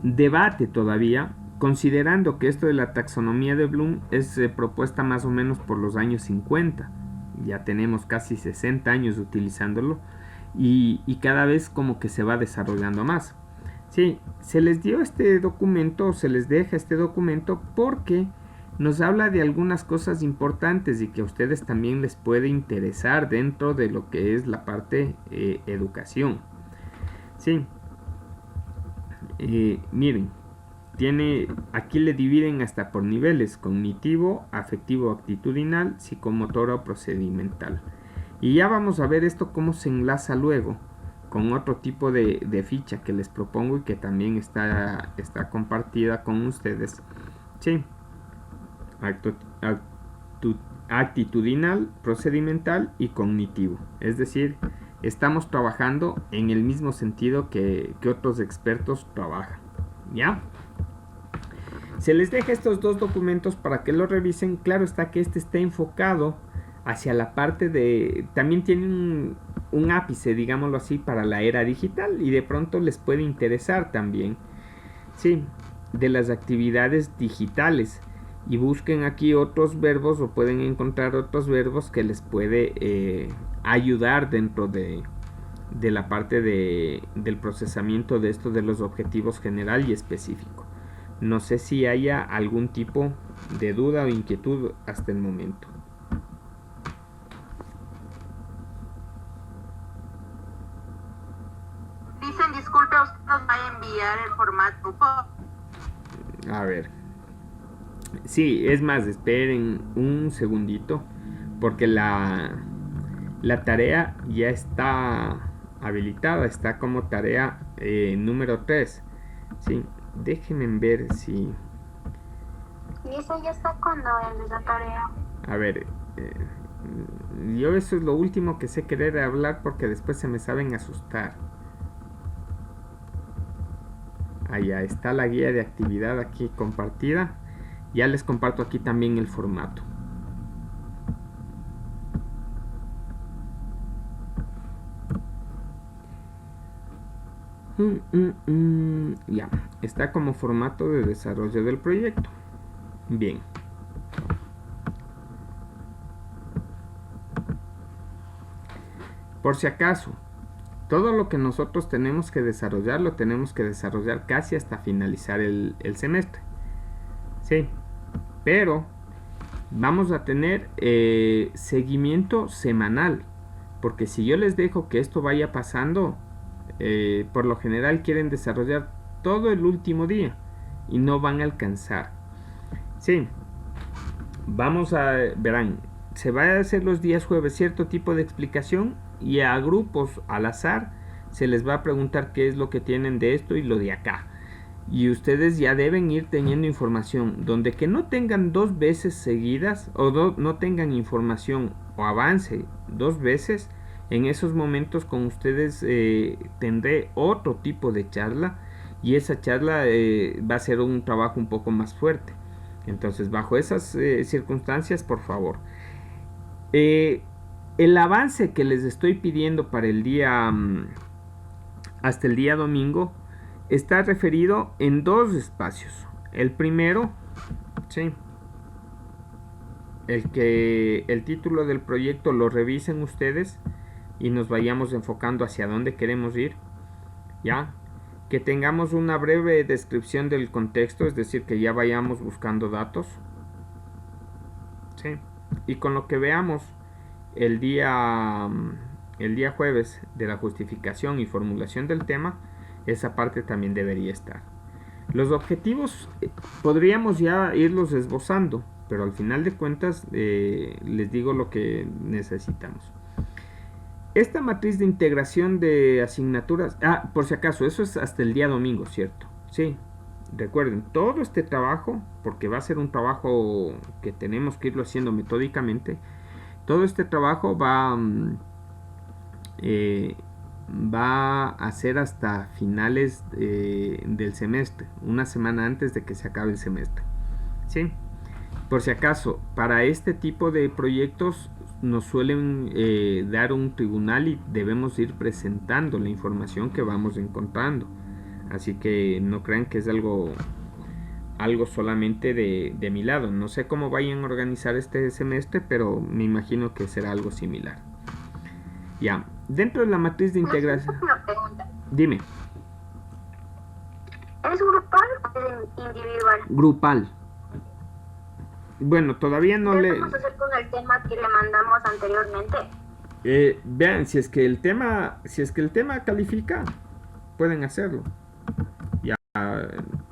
debate todavía, considerando que esto de la taxonomía de Bloom es propuesta más o menos por los años 50. ya tenemos casi 60 años utilizándolo y cada vez como que se va desarrollando más. Sí, se les dio este documento, se les deja este documento porque nos habla de algunas cosas importantes y que a ustedes también les puede interesar dentro de lo que es la parte educación. Sí, miren, aquí le dividen hasta por niveles: cognitivo, afectivo, actitudinal, psicomotor o procedimental. Y ya vamos a ver esto cómo se enlaza luego con otro tipo de ficha que les propongo y que también está compartida con ustedes. Sí, actitudinal, procedimental y cognitivo. Es decir, estamos trabajando en el mismo sentido que otros expertos trabajan. ¿Ya? Se les deja estos dos documentos para que lo revisen. Claro está que este está enfocado hacia la parte de... También tienen un ápice, digámoslo así, para la era digital y de pronto les puede interesar también. Sí, de las actividades digitales. Y busquen aquí otros verbos o pueden encontrar otros verbos que les puede ayudar dentro de la parte del procesamiento de esto de los objetivos general y específico. No sé si haya algún tipo de duda o inquietud hasta el momento. Dicen, disculpe, usted nos va a enviar el formato. A ver. Sí, es más, esperen un segundito porque la tarea ya está habilitada, está como tarea número 3. Sí, déjenme ver si... Y eso ya está con la tarea. A ver, yo eso es lo último que sé querer hablar porque después se me saben asustar. Allá está la guía de actividad aquí compartida. Ya les comparto aquí también el formato. Ya, está como formato de desarrollo del proyecto. Bien. Por si acaso, todo lo que nosotros tenemos que desarrollar, lo tenemos que desarrollar casi hasta finalizar el semestre. Sí, pero vamos a tener seguimiento semanal, porque si yo les dejo que esto vaya pasando, por lo general quieren desarrollar todo el último día y no van a alcanzar. Sí, verán, se va a hacer los días jueves cierto tipo de explicación y a grupos al azar se les va a preguntar qué es lo que tienen de esto y lo de acá. Y ustedes ya deben ir teniendo información donde que no tengan 2 veces seguidas o no tengan información o avance 2 veces. En esos momentos con ustedes tendré otro tipo de charla y esa charla va a ser un trabajo un poco más fuerte. Entonces, bajo esas circunstancias, por favor, el avance que les estoy pidiendo para el día hasta el día domingo está referido en 2 espacios. El primero, sí, el título del proyecto lo revisen ustedes y nos vayamos enfocando hacia dónde queremos ir, ya, que tengamos una breve descripción del contexto, es decir, que ya vayamos buscando datos, sí, y con lo que veamos el día jueves de la justificación y formulación del tema, esa parte también debería estar. Los objetivos podríamos ya irlos esbozando, pero al final de cuentas les digo lo que necesitamos. Esta matriz de integración de asignaturas, por si acaso, eso es hasta el día domingo, ¿cierto? Sí, recuerden, todo este trabajo, porque va a ser un trabajo que tenemos que irlo haciendo metódicamente, todo este trabajo va a ser hasta finales del semestre, una semana antes de que se acabe el semestre. ¿Sí? Por si acaso, para este tipo de proyectos nos suelen dar un tribunal y debemos ir presentando la información que vamos encontrando. Así que no crean que es algo algo solamente de mi lado. No sé cómo vayan a organizar este semestre, pero me imagino que será algo similar. Ya, dentro de la matriz de integración... Una pregunta. Dime. ¿Es grupal o es individual? Grupal. Bueno, todavía no ¿Qué le... vamos a hacer con el tema que le mandamos anteriormente? Vean, si es que el tema califica, pueden hacerlo. Ya,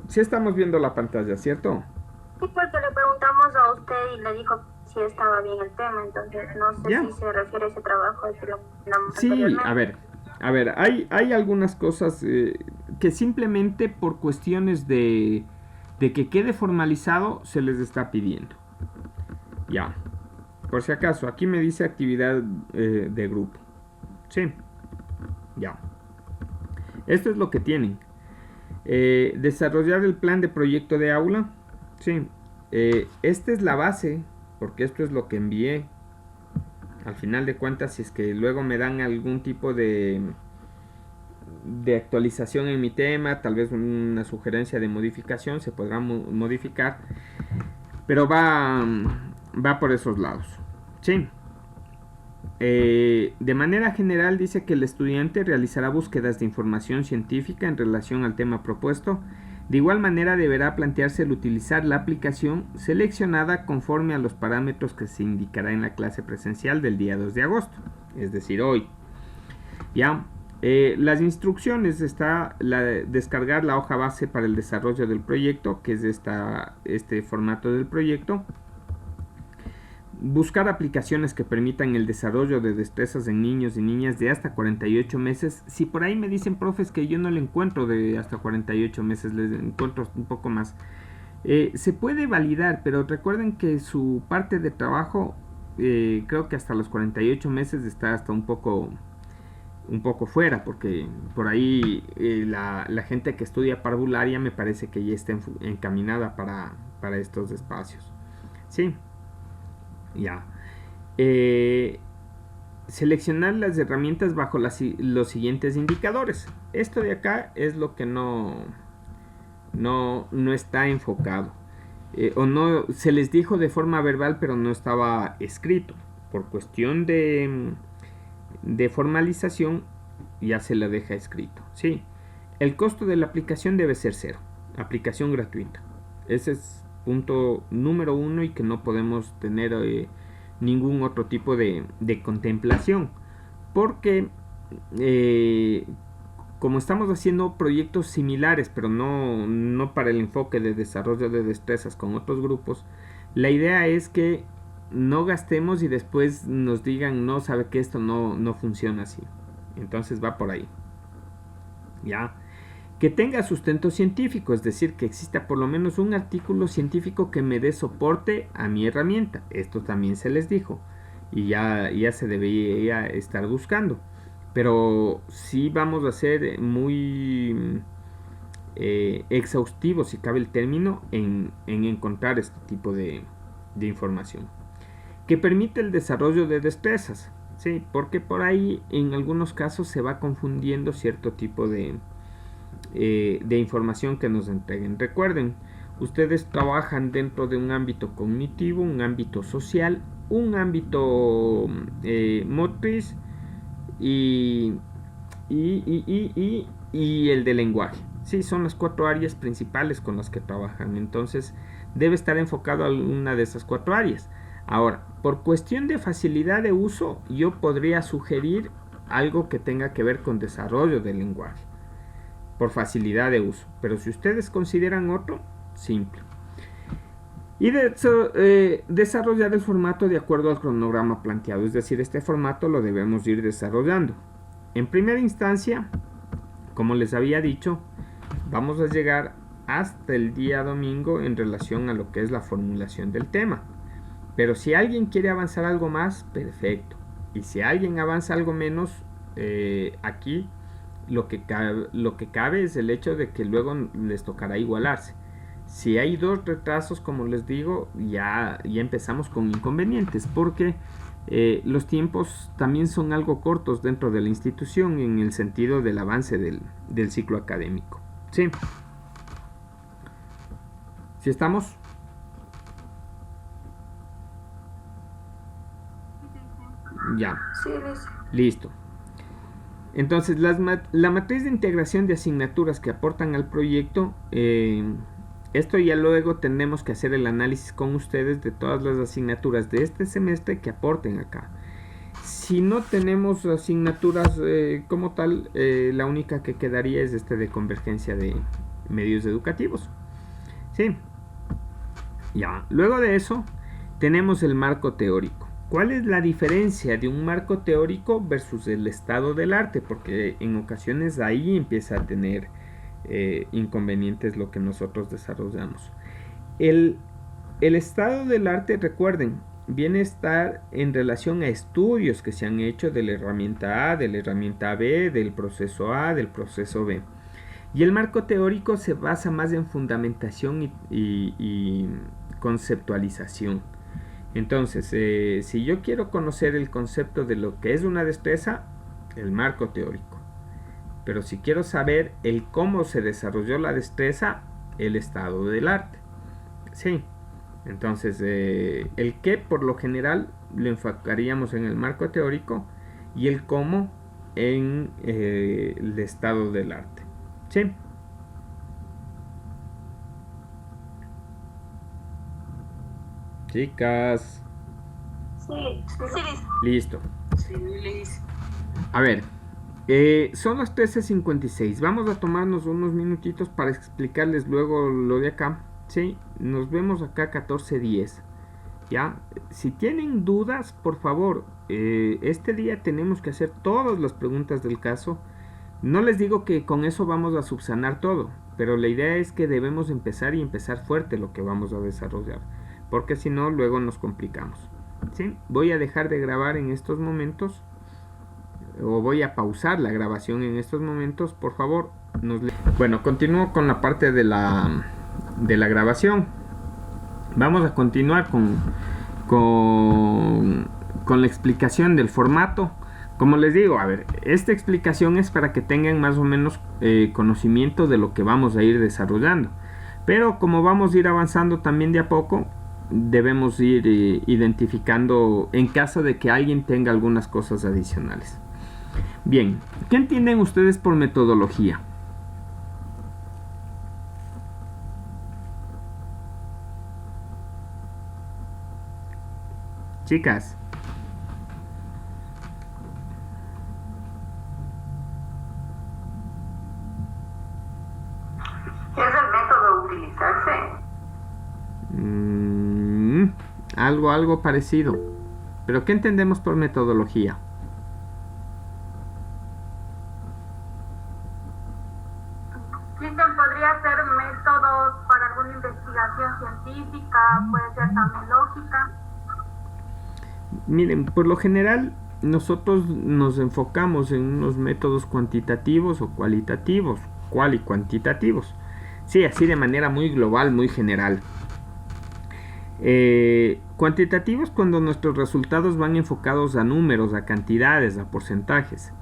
sí estamos viendo la pantalla, ¿cierto? Sí, porque le preguntamos a usted y le dijo si estaba bien el tema, entonces no sé Ya. si se refiere a ese trabajo al que lo mandamos Sí, anteriormente. a ver, hay algunas cosas que simplemente por cuestiones de que quede formalizado se les está pidiendo. Ya, por si acaso, aquí me dice actividad de grupo. Sí, ya. Esto es lo que tienen. Desarrollar el plan de proyecto de aula. Sí, esta es la base, porque esto es lo que envié. Al final de cuentas, si es que luego me dan algún tipo de actualización en mi tema, tal vez una sugerencia de modificación, se podrá modificar, pero va por esos lados. Sí. De manera general dice que el estudiante realizará búsquedas de información científica en relación al tema propuesto. De igual manera deberá plantearse el utilizar la aplicación seleccionada conforme a los parámetros que se indicará en la clase presencial del día 2 de agosto, es decir, hoy. Ya, las instrucciones está descargar la hoja base para el desarrollo del proyecto, que es este formato del proyecto. Buscar aplicaciones que permitan el desarrollo de destrezas en niños y niñas de hasta 48 meses. Si por ahí me dicen, profes, que yo no le encuentro de hasta 48 meses, les encuentro un poco más. Se puede validar, pero recuerden que su parte de trabajo, creo que hasta los 48 meses está hasta un poco fuera, porque por ahí la gente que estudia parvularia me parece que ya está encaminada para estos espacios. Sí. Ya. Seleccionar las herramientas bajo los siguientes indicadores. Esto de acá es lo que no está enfocado. O no se les dijo de forma verbal, pero no estaba escrito. Por cuestión de formalización, ya se la deja escrito. Sí. El costo de la aplicación debe ser 0. Aplicación gratuita. Ese es punto número 1 y que no podemos tener ningún otro tipo de contemplación, porque como estamos haciendo proyectos similares pero no para el enfoque de desarrollo de destrezas con otros grupos, la idea es que no gastemos y después nos digan no, sabe que esto no funciona así. Entonces va por ahí. Ya. Que tenga sustento científico, es decir, que exista por lo menos un artículo científico que me dé soporte a mi herramienta. Esto también se les dijo y ya se debería estar buscando. Pero sí vamos a ser muy exhaustivos, si cabe el término, en encontrar este tipo de información. Que permite el desarrollo de destrezas, ¿sí? Porque por ahí en algunos casos se va confundiendo cierto tipo de información que nos entreguen. Recuerden, ustedes trabajan dentro de un ámbito cognitivo, un ámbito social, un ámbito motriz y el de lenguaje. Sí, son las 4 áreas principales con las que trabajan. Entonces debe estar enfocado a una de esas 4 áreas. Ahora, por cuestión de facilidad de uso, yo podría sugerir algo que tenga que ver con desarrollo del lenguaje, por facilidad de uso. Pero si ustedes consideran otro, simple. Y desarrollar el formato de acuerdo al cronograma planteado. Es decir, este formato lo debemos ir desarrollando. En primera instancia, como les había dicho, vamos a llegar hasta el día domingo en relación a lo que es la formulación del tema. Pero si alguien quiere avanzar algo más, perfecto. Y si alguien avanza algo menos, aquí lo que cabe es el hecho de que luego les tocará igualarse. Si hay 2 retrasos, como les digo, ya empezamos con inconvenientes, porque los tiempos también son algo cortos dentro de la institución en el sentido del avance del ciclo académico. Sí. ¿Sí estamos? Ya. Sí, dice. Listo. Entonces, la matriz de integración de asignaturas que aportan al proyecto, esto ya luego tenemos que hacer el análisis con ustedes de todas las asignaturas de este semestre que aporten acá. Si no tenemos asignaturas como tal, la única que quedaría es de convergencia de medios educativos. ¿Sí? Ya. Luego de eso, tenemos el marco teórico. ¿Cuál es la diferencia de un marco teórico versus el estado del arte? Porque en ocasiones ahí empieza a tener inconvenientes lo que nosotros desarrollamos. El estado del arte, recuerden, viene a estar en relación a estudios que se han hecho de la herramienta A, de la herramienta B, del proceso A, del proceso B. Y el marco teórico se basa más en fundamentación y conceptualización. Entonces, si yo quiero conocer el concepto de lo que es una destreza, el marco teórico. Pero si quiero saber el cómo se desarrolló la destreza, el estado del arte. Sí. Entonces, el qué por lo general lo enfocaríamos en el marco teórico y el cómo en el estado del arte. Sí. Chicas. Sí, Listo. Sí, Liz. A ver, son las 13:56. Vamos a tomarnos unos minutitos para explicarles luego lo de acá. Sí, nos vemos acá 14:10. Ya, si tienen dudas, por favor, este día tenemos que hacer todas las preguntas del caso. No les digo que con eso vamos a subsanar todo, pero la idea es que debemos empezar y empezar fuerte lo que vamos a desarrollar, porque si no, luego nos complicamos. ¿Sí? Voy a dejar de grabar en estos momentos, o voy a pausar la grabación en estos momentos, por favor. Bueno, continúo con la parte de la grabación. Vamos a continuar con la explicación del formato. Como les digo, a ver, esta explicación es para que tengan más o menos conocimiento de lo que vamos a ir desarrollando. Pero como vamos a ir avanzando también de a poco, debemos ir identificando en caso de que alguien tenga algunas cosas adicionales. Bien, ¿qué entienden ustedes por metodología? Chicas. ¿Es el método a utilizarse? Algo parecido. ¿Pero qué entendemos por metodología? Dicen, podría ser métodos para alguna investigación científica, puede ser también lógica. Miren, por lo general nosotros nos enfocamos en unos métodos cuantitativos o cualitativos, cual y cuantitativos. Sí, así de manera muy global, muy general. Cuantitativos cuando nuestros resultados van enfocados a números, a cantidades, a porcentajes.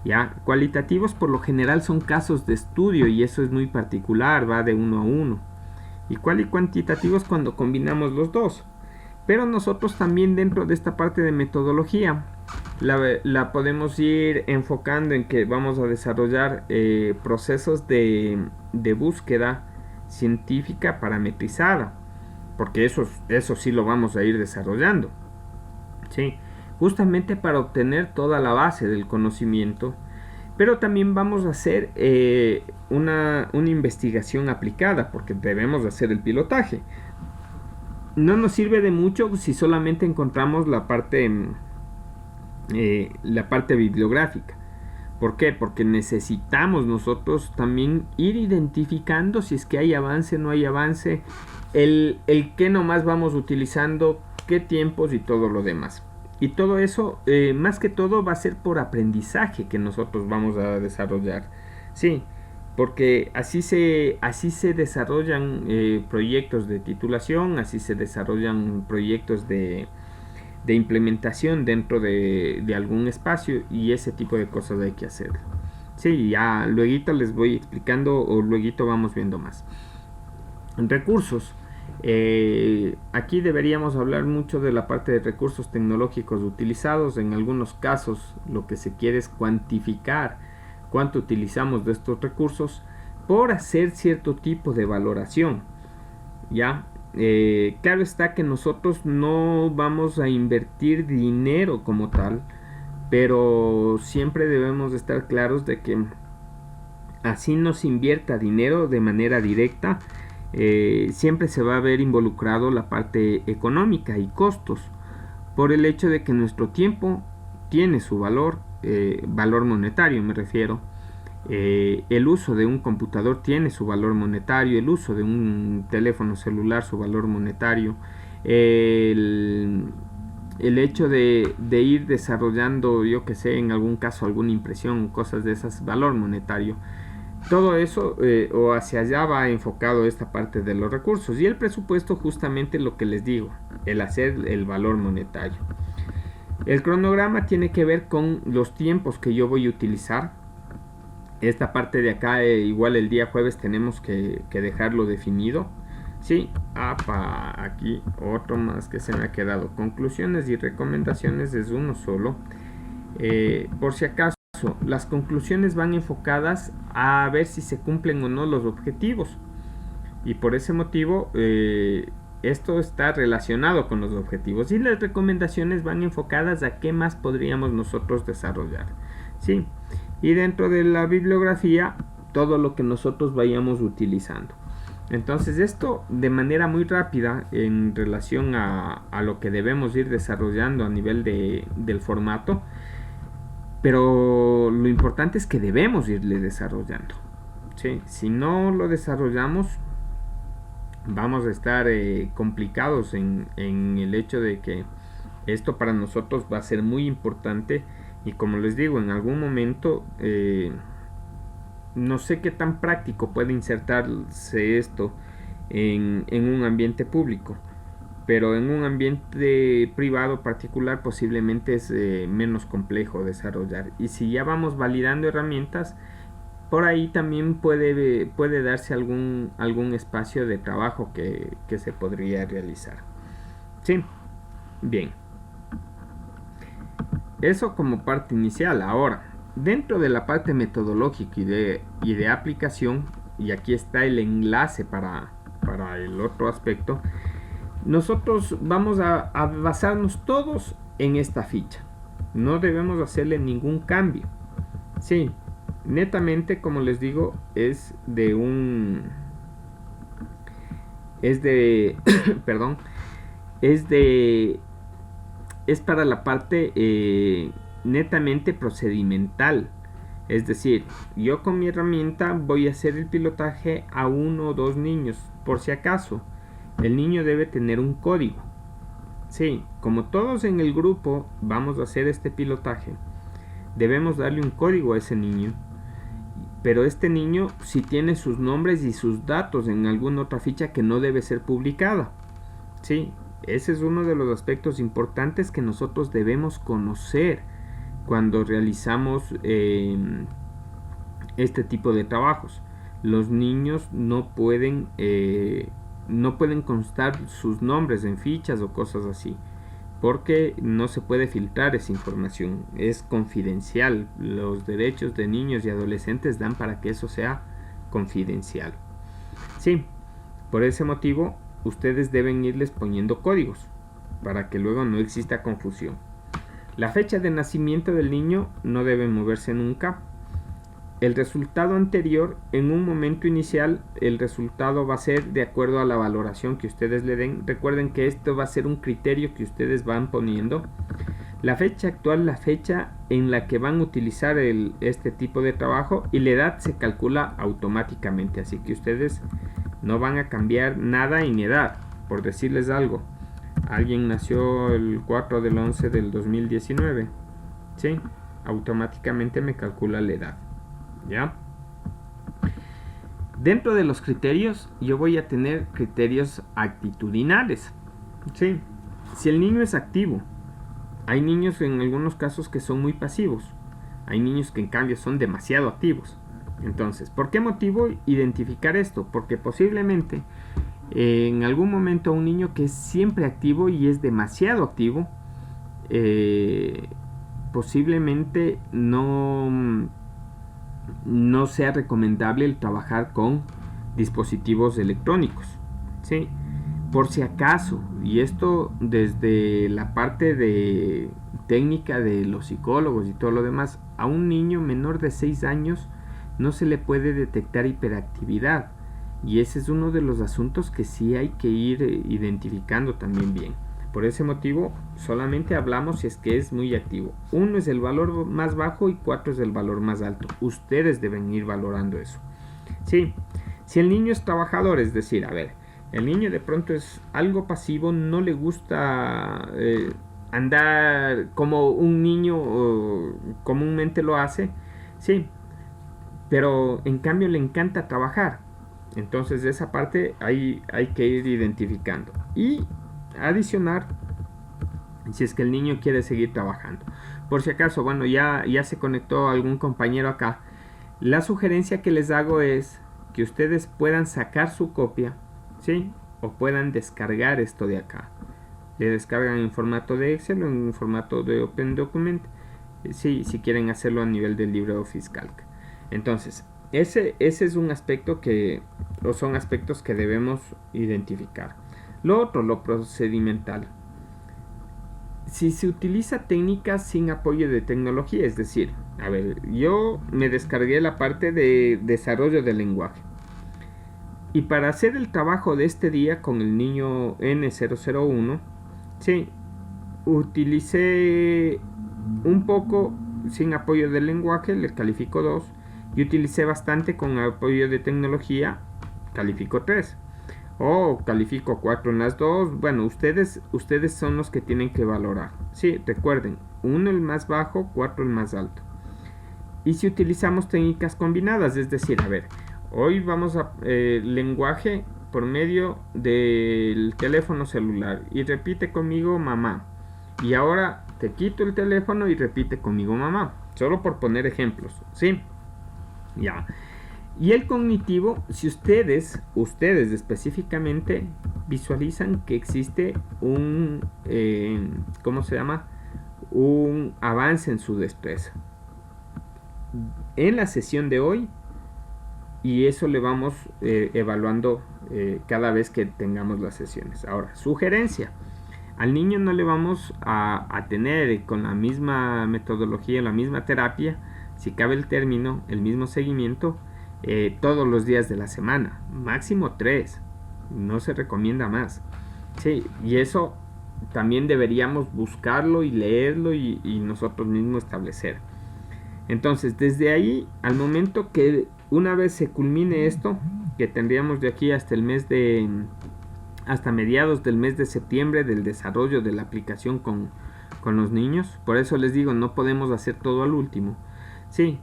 ¿Ya? Cualitativos por lo general son casos de estudio y eso es muy particular, va de uno a uno. Y cuantitativos cuando combinamos los dos. Pero nosotros también dentro de esta parte de metodología la podemos ir enfocando en que vamos a desarrollar procesos de búsqueda científica parametrizada, porque eso sí lo vamos a ir desarrollando, ¿sí? Justamente para obtener toda la base del conocimiento, pero también vamos a hacer una investigación aplicada, porque debemos hacer el pilotaje. No nos sirve de mucho si solamente encontramos la parte bibliográfica. ¿Por qué? Porque necesitamos nosotros también ir identificando si es que hay avance, no hay avance, el qué nomás vamos utilizando, qué tiempos y todo lo demás. Y todo eso, más que todo, va a ser por aprendizaje que nosotros vamos a desarrollar. Sí, porque así se desarrollan proyectos de titulación, así se desarrollan proyectos de implementación dentro de algún espacio, y ese tipo de cosas hay que hacer. Sí, ya luego les voy explicando, o luego vamos viendo más. Recursos. Aquí deberíamos hablar mucho de la parte de recursos tecnológicos utilizados. En algunos casos lo que se quiere es cuantificar cuánto utilizamos de estos recursos por hacer cierto tipo de valoración. Ya, claro está que nosotros no vamos a invertir dinero como tal, pero siempre debemos estar claros de que así no se invierta dinero de manera directa, siempre se va a ver involucrado la parte económica y costos, por el hecho de que nuestro tiempo tiene su valor, valor monetario me refiero. El uso de un computador tiene su valor monetario, el uso de un teléfono celular su valor monetario, el hecho de ir desarrollando, yo que sé, en algún caso alguna impresión, cosas de esas, valor monetario. Todo eso o hacia allá va enfocado esta parte de los recursos, y el presupuesto justamente lo que les digo, el hacer el valor monetario. El cronograma tiene que ver con los tiempos que yo voy a utilizar. Esta parte de acá, igual el día jueves tenemos que dejarlo definido. Sí, aquí otro más que se me ha quedado. Conclusiones y recomendaciones es uno solo. Por si acaso, las conclusiones van enfocadas a ver si se cumplen o no los objetivos. Y por ese motivo, esto está relacionado con los objetivos. Y las recomendaciones van enfocadas a qué más podríamos nosotros desarrollar. Sí. Y dentro de la bibliografía, todo lo que nosotros vayamos utilizando. Entonces esto de manera muy rápida en relación a lo que debemos ir desarrollando a nivel del formato, pero lo importante es que debemos irle desarrollando. ¿Sí? Si no lo desarrollamos, vamos a estar complicados en el hecho de que esto para nosotros va a ser muy importante. Y como les digo, en algún momento no sé qué tan práctico puede insertarse esto en un ambiente público, pero en un ambiente privado particular posiblemente es menos complejo desarrollar. Y si ya vamos validando herramientas, por ahí también puede darse algún espacio de trabajo que se podría realizar. Sí, bien. Eso como parte inicial. Ahora, dentro de la parte metodológica y de aplicación, y aquí está el enlace para el otro aspecto, nosotros vamos a basarnos todos en esta ficha. No debemos hacerle ningún cambio. Sí, netamente, como les digo, perdón, es para la parte netamente procedimental. Es decir, yo con mi herramienta voy a hacer el pilotaje a 1 o 2 niños. Por si acaso, el niño debe tener un código. Sí, como todos en el grupo vamos a hacer este pilotaje, debemos darle un código a ese niño. Pero este niño sí tiene sus nombres y sus datos en alguna otra ficha que no debe ser publicada. Sí, ese es uno de los aspectos importantes que nosotros debemos conocer cuando realizamos este tipo de trabajos. Los niños no pueden constar sus nombres en fichas o cosas así, porque no se puede filtrar esa información, es confidencial. Los derechos de niños y adolescentes dan para que eso sea confidencial. Sí, por ese motivo ustedes deben irles poniendo códigos para que luego no exista confusión. La fecha de nacimiento del niño no debe moverse nunca. El resultado anterior, en un momento inicial, el resultado va a ser de acuerdo a la valoración que ustedes le den. Recuerden que esto va a ser un criterio que ustedes van poniendo. La fecha actual, la fecha en la que van a utilizar este tipo de trabajo, y la edad se calcula automáticamente. Así que ustedes no van a cambiar nada en edad. Por decirles algo, alguien nació el 4 del 11 del 2019. ¿Sí? Automáticamente me calcula la edad. ¿Ya? Dentro de los criterios, yo voy a tener criterios actitudinales. ¿Sí? Si el niño es activo, hay niños en algunos casos que son muy pasivos. Hay niños que en cambio son demasiado activos. Entonces, ¿por qué motivo identificar esto? Porque posiblemente En algún momento a un niño que es siempre activo y es demasiado activo, posiblemente no sea recomendable el trabajar con dispositivos electrónicos, ¿sí? Por si acaso, y esto desde la parte de técnica de los psicólogos y todo lo demás, a un niño menor de 6 años no se le puede detectar hiperactividad, y ese es uno de los asuntos que sí hay que ir identificando también bien. Por ese motivo solamente hablamos si es que es muy activo. 1 es el valor más bajo y 4 es el valor más alto. Ustedes deben ir valorando eso. Sí, si el niño es trabajador, es decir, a ver, el niño de pronto es algo pasivo, no le gusta andar como un niño comúnmente lo hace, sí, pero en cambio le encanta trabajar. Entonces esa parte hay que ir identificando y adicionar si es que el niño quiere seguir trabajando. Por si acaso, bueno, ya se conectó algún compañero acá. La sugerencia que les hago es que ustedes puedan sacar su copia, ¿sí? O puedan descargar esto de acá. Le descargan en formato de Excel o en formato de Open Document, sí, si quieren hacerlo a nivel del LibreOffice Calc. Entonces, ese es un aspecto o son aspectos que debemos identificar. Lo otro, lo procedimental. Si se utiliza técnicas sin apoyo de tecnología, es decir, a ver, yo me descargué la parte de desarrollo del lenguaje. Y para hacer el trabajo de este día con el niño N001, sí, utilicé un poco sin apoyo del lenguaje, le califico 2, y utilicé bastante con apoyo de tecnología, califico 3. O califico 4 en las dos. Bueno, ustedes son los que tienen que valorar. Sí, recuerden, 1 el más bajo, 4 el más alto. Y si utilizamos técnicas combinadas, es decir, a ver, hoy vamos a lenguaje por medio del teléfono celular. Y repite conmigo mamá. Y ahora te quito el teléfono y repite conmigo mamá. Solo por poner ejemplos, ¿sí? Ya. Y el cognitivo, si ustedes específicamente visualizan que existe un, ¿cómo se llama? Un avance en su destreza. En la sesión de hoy, y eso le vamos evaluando cada vez que tengamos las sesiones. Ahora, sugerencia. Al niño no le vamos a tener con la misma metodología, la misma terapia, si cabe el término, el mismo seguimiento, todos los días de la semana, máximo 3, no se recomienda más. Sí, y eso también deberíamos buscarlo y leerlo y nosotros mismos establecer. Entonces, desde ahí, al momento que una vez se culmine esto, que tendríamos de aquí hasta hasta mediados del mes de septiembre del desarrollo de la aplicación con los niños, por eso les digo, no podemos hacer todo al último. Sí,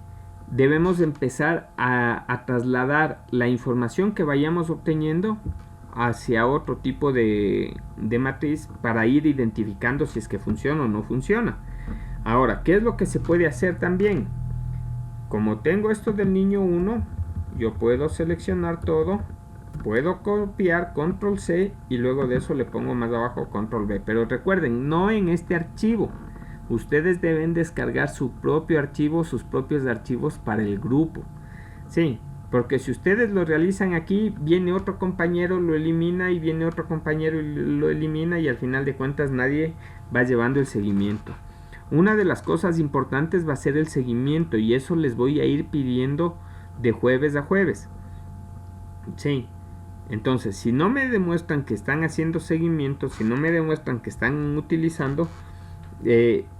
debemos empezar a trasladar la información que vayamos obteniendo hacia otro tipo de matriz para ir identificando si es que funciona o no funciona. Ahora, ¿qué es lo que se puede hacer también? Como tengo esto del niño 1, yo puedo seleccionar todo, puedo copiar control C y luego de eso le pongo más abajo control V. Pero recuerden, no en este archivo. Ustedes deben descargar su propio archivo, sus propios archivos para el grupo. Sí, porque si ustedes lo realizan aquí, viene otro compañero, lo elimina y viene otro compañero y lo elimina y al final de cuentas nadie va llevando el seguimiento. Una de las cosas importantes va a ser el seguimiento y eso les voy a ir pidiendo de jueves a jueves. Sí, entonces si no me demuestran que están haciendo seguimiento, si no me demuestran que están utilizando,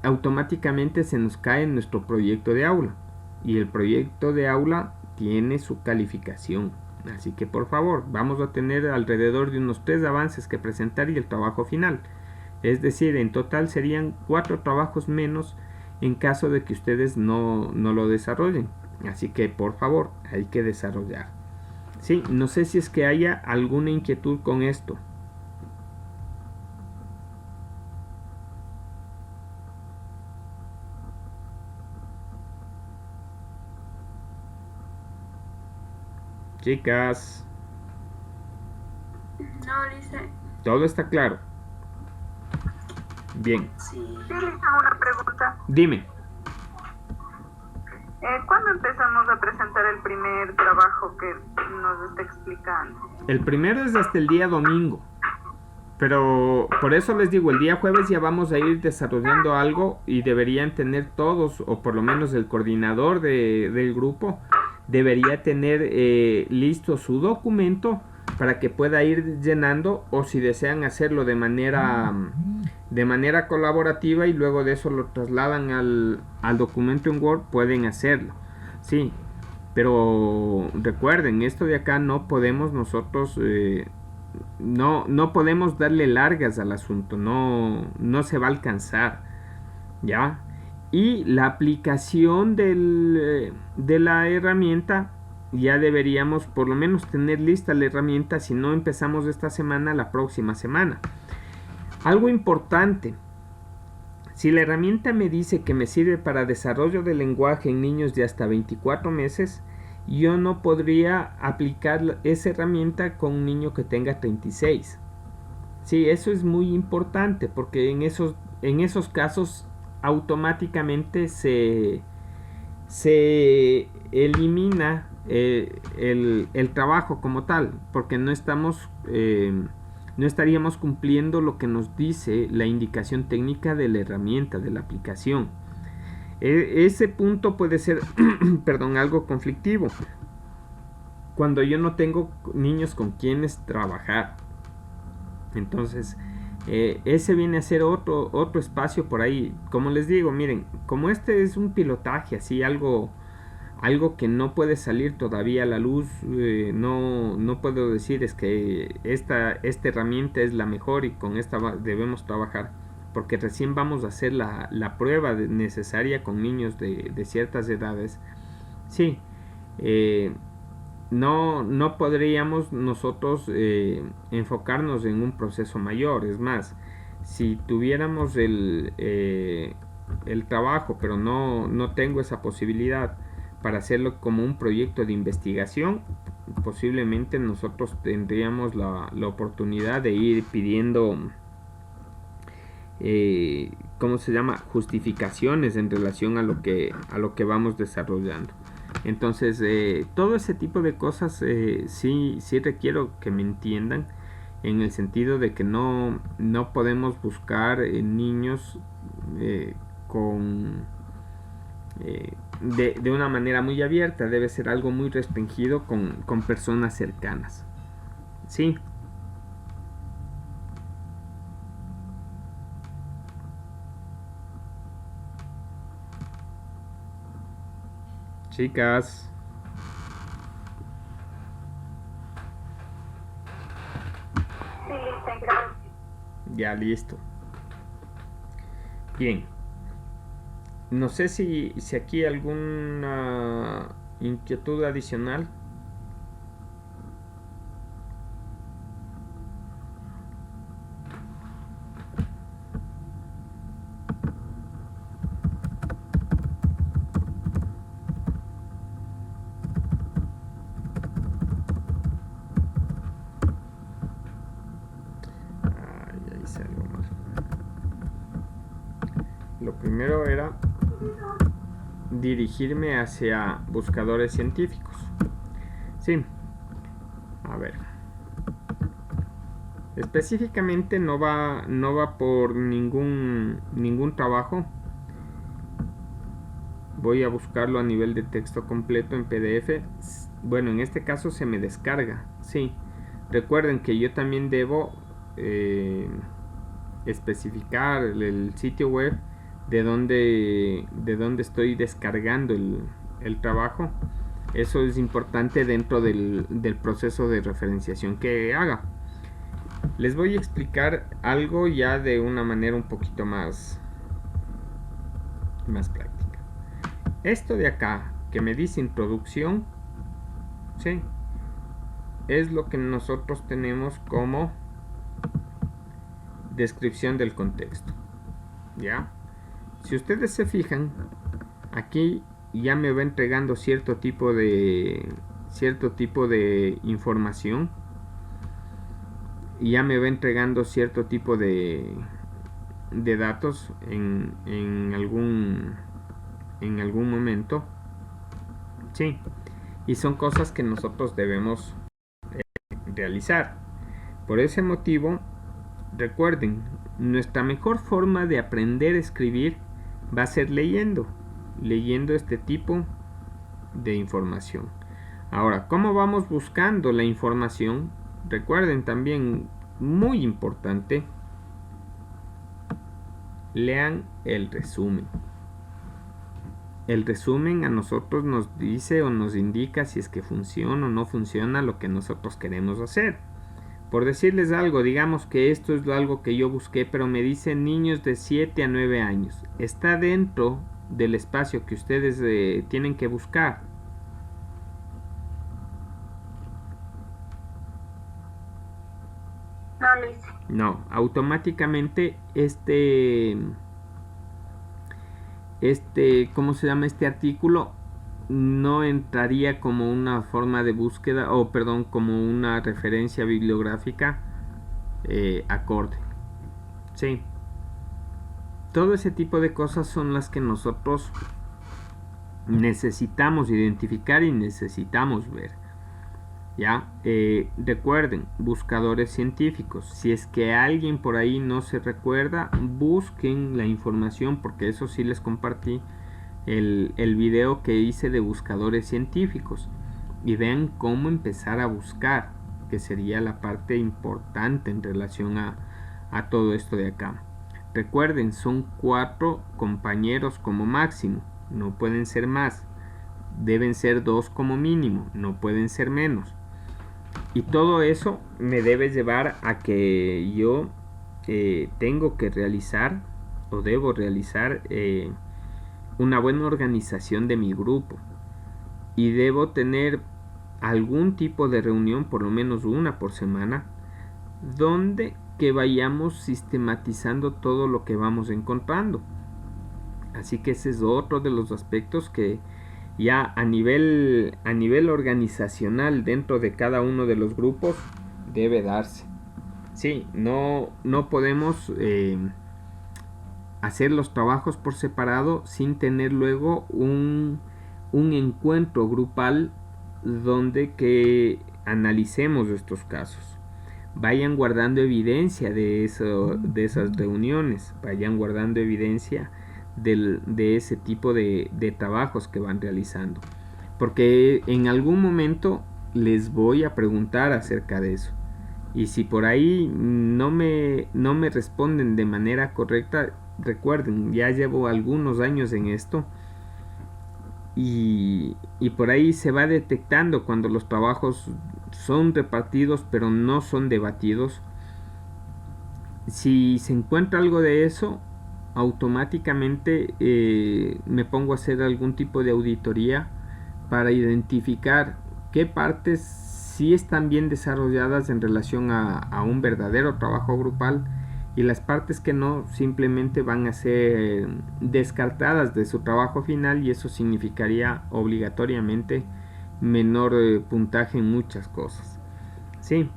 automáticamente se nos cae nuestro proyecto de aula y el proyecto de aula tiene su calificación, así que por favor vamos a tener alrededor de unos 3 avances que presentar y el trabajo final, es decir, en total serían 4 trabajos menos en caso de que ustedes no lo desarrollen, así que por favor hay que desarrollar. Sí, no sé si es que haya alguna inquietud con esto. Chicas. No, dice. ¿Todo está claro? Bien. Sí, Lisa, una pregunta. Dime. ¿Cuándo empezamos a presentar el primer trabajo que nos está explicando? El primero es hasta el día domingo. Pero por eso les digo, el día jueves ya vamos a ir desarrollando algo y deberían tener todos, o por lo menos el coordinador del grupo, debería tener listo su documento para que pueda ir llenando, o si desean hacerlo de manera colaborativa y luego de eso lo trasladan al documento en Word, pueden hacerlo. Sí, pero recuerden, esto de acá no podemos nosotros... no podemos darle largas al asunto, no se va a alcanzar, ¿ya? Y la aplicación de la herramienta, ya deberíamos por lo menos tener lista la herramienta, si no empezamos esta semana, la próxima semana. Algo importante, si la herramienta me dice que me sirve para desarrollo del lenguaje en niños de hasta 24 meses, yo no podría aplicar esa herramienta con un niño que tenga 36. Sí, eso es muy importante porque en esos casos automáticamente se elimina el trabajo como tal, porque no estaríamos cumpliendo lo que nos dice la indicación técnica de la herramienta, de la aplicación. Ese punto puede ser algo conflictivo cuando yo no tengo niños con quienes trabajar. Entonces ese viene a ser otro espacio por ahí. Como les digo, miren, como este es un pilotaje, así algo que no puede salir todavía a la luz, no puedo decir es que esta herramienta es la mejor y con esta debemos trabajar, porque recién vamos a hacer la prueba necesaria con niños de ciertas edades. Sí, no podríamos nosotros enfocarnos en un proceso mayor. Es más, si tuviéramos el trabajo, pero no tengo esa posibilidad para hacerlo como un proyecto de investigación, posiblemente nosotros tendríamos la oportunidad de ir pidiendo justificaciones en relación a lo que vamos desarrollando. Entonces todo ese tipo de cosas sí requiero que me entiendan, en el sentido de que no podemos buscar niños de una manera muy abierta. Debe ser algo muy restringido con personas cercanas. Sí. Chicas. Sí, listo, gracias. Ya listo. Bien. No sé si aquí alguna inquietud adicional. Lo primero era dirigirme hacia buscadores científicos. Sí. A ver. Específicamente no va por ningún trabajo. Voy a buscarlo a nivel de texto completo en PDF. Bueno, en este caso se me descarga. Sí. Recuerden que yo también debo especificar el sitio web de dónde estoy descargando el trabajo. Eso es importante dentro del proceso de referenciación que haga. Les voy a explicar algo ya de una manera un poquito más práctica. Esto de acá que me dice introducción, ¿sí?, es lo que nosotros tenemos como descripción del contexto. ¿Ya? Si ustedes se fijan, aquí ya me va entregando cierto tipo de información. y ya me va entregando cierto tipo de datos en algún momento. Sí, y son cosas que nosotros debemos realizar. Por ese motivo, recuerden, nuestra mejor forma de aprender a escribir va a ser leyendo este tipo de información. Ahora, ¿cómo vamos buscando la información? Recuerden también, muy importante, lean el resumen. El resumen a nosotros nos dice o nos indica si es que funciona o no funciona lo que nosotros queremos hacer. Por decirles algo, digamos que esto es algo que yo busqué, pero me dicen niños de 7 a 9 años. ¿Está dentro del espacio que ustedes tienen que buscar? No, Lice. No, automáticamente ¿cómo se llama? Este artículo no entraría como una forma de búsqueda, o perdón, como una referencia bibliográfica acorde. Sí. Todo ese tipo de cosas son las que nosotros necesitamos identificar y necesitamos ver. ¿Ya? Recuerden, buscadores científicos. Si es que alguien por ahí no se recuerda, busquen la información, porque eso sí les compartí el video que hice de buscadores científicos, y vean cómo empezar a buscar, que sería la parte importante en relación a todo esto de acá. Recuerden, son 4 compañeros como máximo, no pueden ser más. Deben ser 2 como mínimo, no pueden ser menos. Y todo eso me debe llevar a que yo tengo que realizar o debo realizar una buena organización de mi grupo, y debo tener algún tipo de reunión, por lo menos una por semana, donde que vayamos sistematizando todo lo que vamos encontrando. Así que ese es otro de los aspectos que ya a nivel organizacional dentro de cada uno de los grupos debe darse. Sí, no podemos hacer los trabajos por separado sin tener luego un encuentro grupal donde que analicemos estos casos. Vayan guardando evidencia de esas reuniones, vayan guardando evidencia de ese tipo de trabajos que van realizando, porque en algún momento les voy a preguntar acerca de eso, y si por ahí no me responden de manera correcta, recuerden, ya llevo algunos años en esto, y por ahí se va detectando cuando los trabajos son repartidos pero no son debatidos. Si se encuentra algo de eso, automáticamente me pongo a hacer algún tipo de auditoría para identificar qué partes sí están bien desarrolladas en relación a un verdadero trabajo grupal, y las partes que no simplemente van a ser descartadas de su trabajo final, y eso significaría obligatoriamente menor puntaje en muchas cosas. Sí.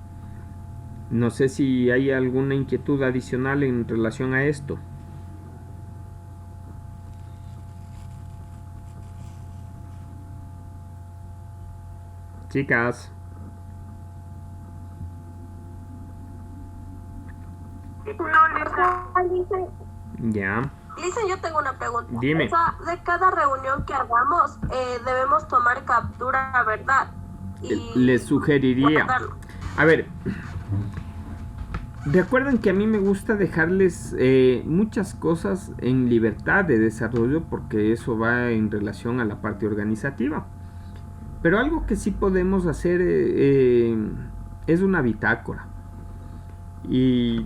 No sé si hay alguna inquietud adicional en relación a esto. Chicas. Ya. Lisa, yo tengo una pregunta. Dime. De cada reunión que hagamos, debemos tomar captura, ¿verdad? Y Les sugeriría. guardarlo. A ver. Recuerden que a mí me gusta dejarles muchas cosas en libertad de desarrollo, porque eso va en relación a la parte organizativa. Pero algo que sí podemos hacer es una bitácora. Y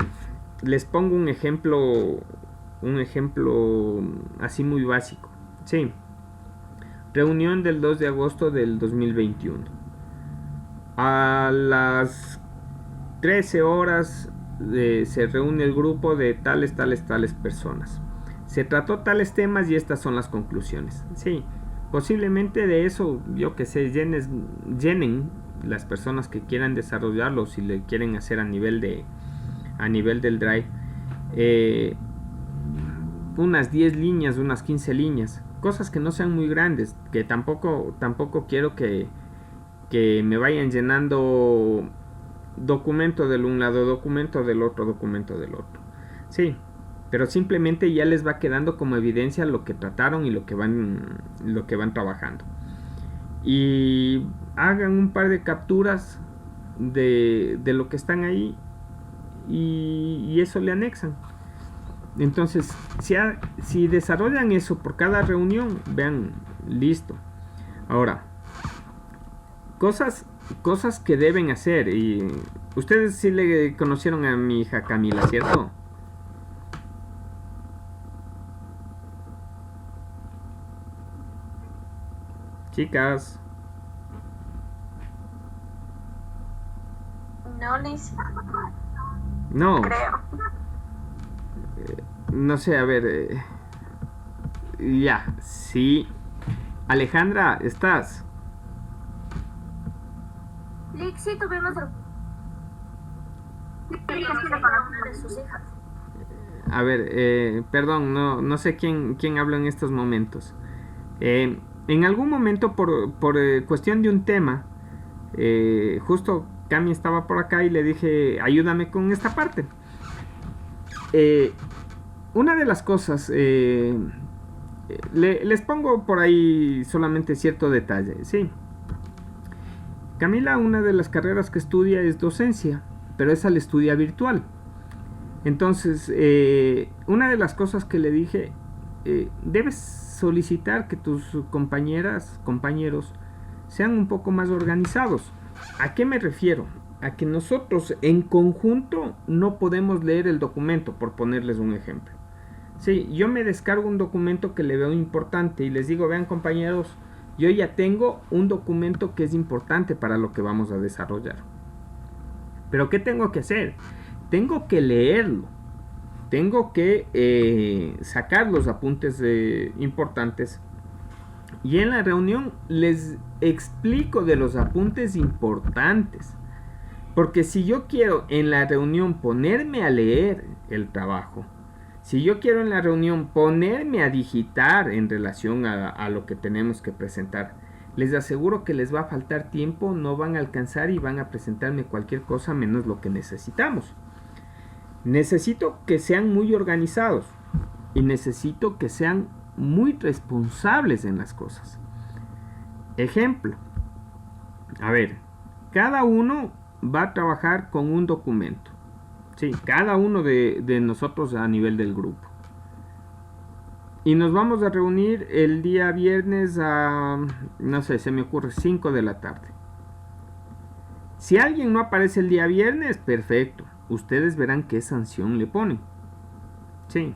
les pongo un ejemplo así muy básico. Sí. Reunión del 2 de agosto del 2021. A las 13 horas se reúne el grupo de tales personas. Se trató tales temas y estas son las conclusiones. Sí, posiblemente de eso, yo que sé, llenen las personas que quieran desarrollarlo, si le quieren hacer a nivel del Drive, unas 10 líneas, unas 15 líneas, cosas que no sean muy grandes, que tampoco quiero que me vayan llenando documento del un lado, documento del otro, documento del otro. Sí, pero simplemente ya les va quedando como evidencia lo que trataron y lo que van trabajando. Y hagan un par de capturas de lo que están ahí y eso le anexan. Entonces, si desarrollan eso por cada reunión, vean, listo. Ahora, cosas que deben hacer. Y ustedes sí le conocieron a mi hija Camila, ¿cierto? Chicas. No, Liz. No. Creo. No sé, a ver. Ya, sí. Alejandra, ¿estás? Liz, sí tuvimos Sí, para una de sus hijas. A ver, perdón, no sé quién habla en estos momentos. En algún momento, por cuestión de un tema, justo Cami estaba por acá y le dije, ayúdame con esta parte. Una de las cosas, les pongo por ahí solamente cierto detalle, sí. Camila, una de las carreras que estudia es docencia, pero esa la estudia virtual. Entonces, una de las cosas que le dije, debes solicitar que tus compañeros sean un poco más organizados. ¿A qué me refiero? A que nosotros en conjunto no podemos leer el documento, por ponerles un ejemplo. Sí, yo me descargo un documento que le veo importante y les digo, vean compañeros, yo ya tengo un documento que es importante para lo que vamos a desarrollar. Pero ¿qué tengo que hacer? Tengo que leerlo. Tengo que sacar los apuntes importantes. Y en la reunión les explico de los apuntes importantes. Porque si yo quiero en la reunión ponerme a leer el trabajo, si yo quiero en la reunión ponerme a digitar en relación a lo que tenemos que presentar, les aseguro que les va a faltar tiempo, no van a alcanzar y van a presentarme cualquier cosa menos lo que necesitamos. Necesito que sean muy organizados y necesito que sean muy responsables en las cosas. Ejemplo, a ver, cada uno va a trabajar con un documento. Sí, cada uno de nosotros a nivel del grupo. Y nos vamos a reunir el día viernes a, no sé, se me ocurre 5 de la tarde. Si alguien no aparece el día viernes, perfecto. Ustedes verán qué sanción le ponen. Sí.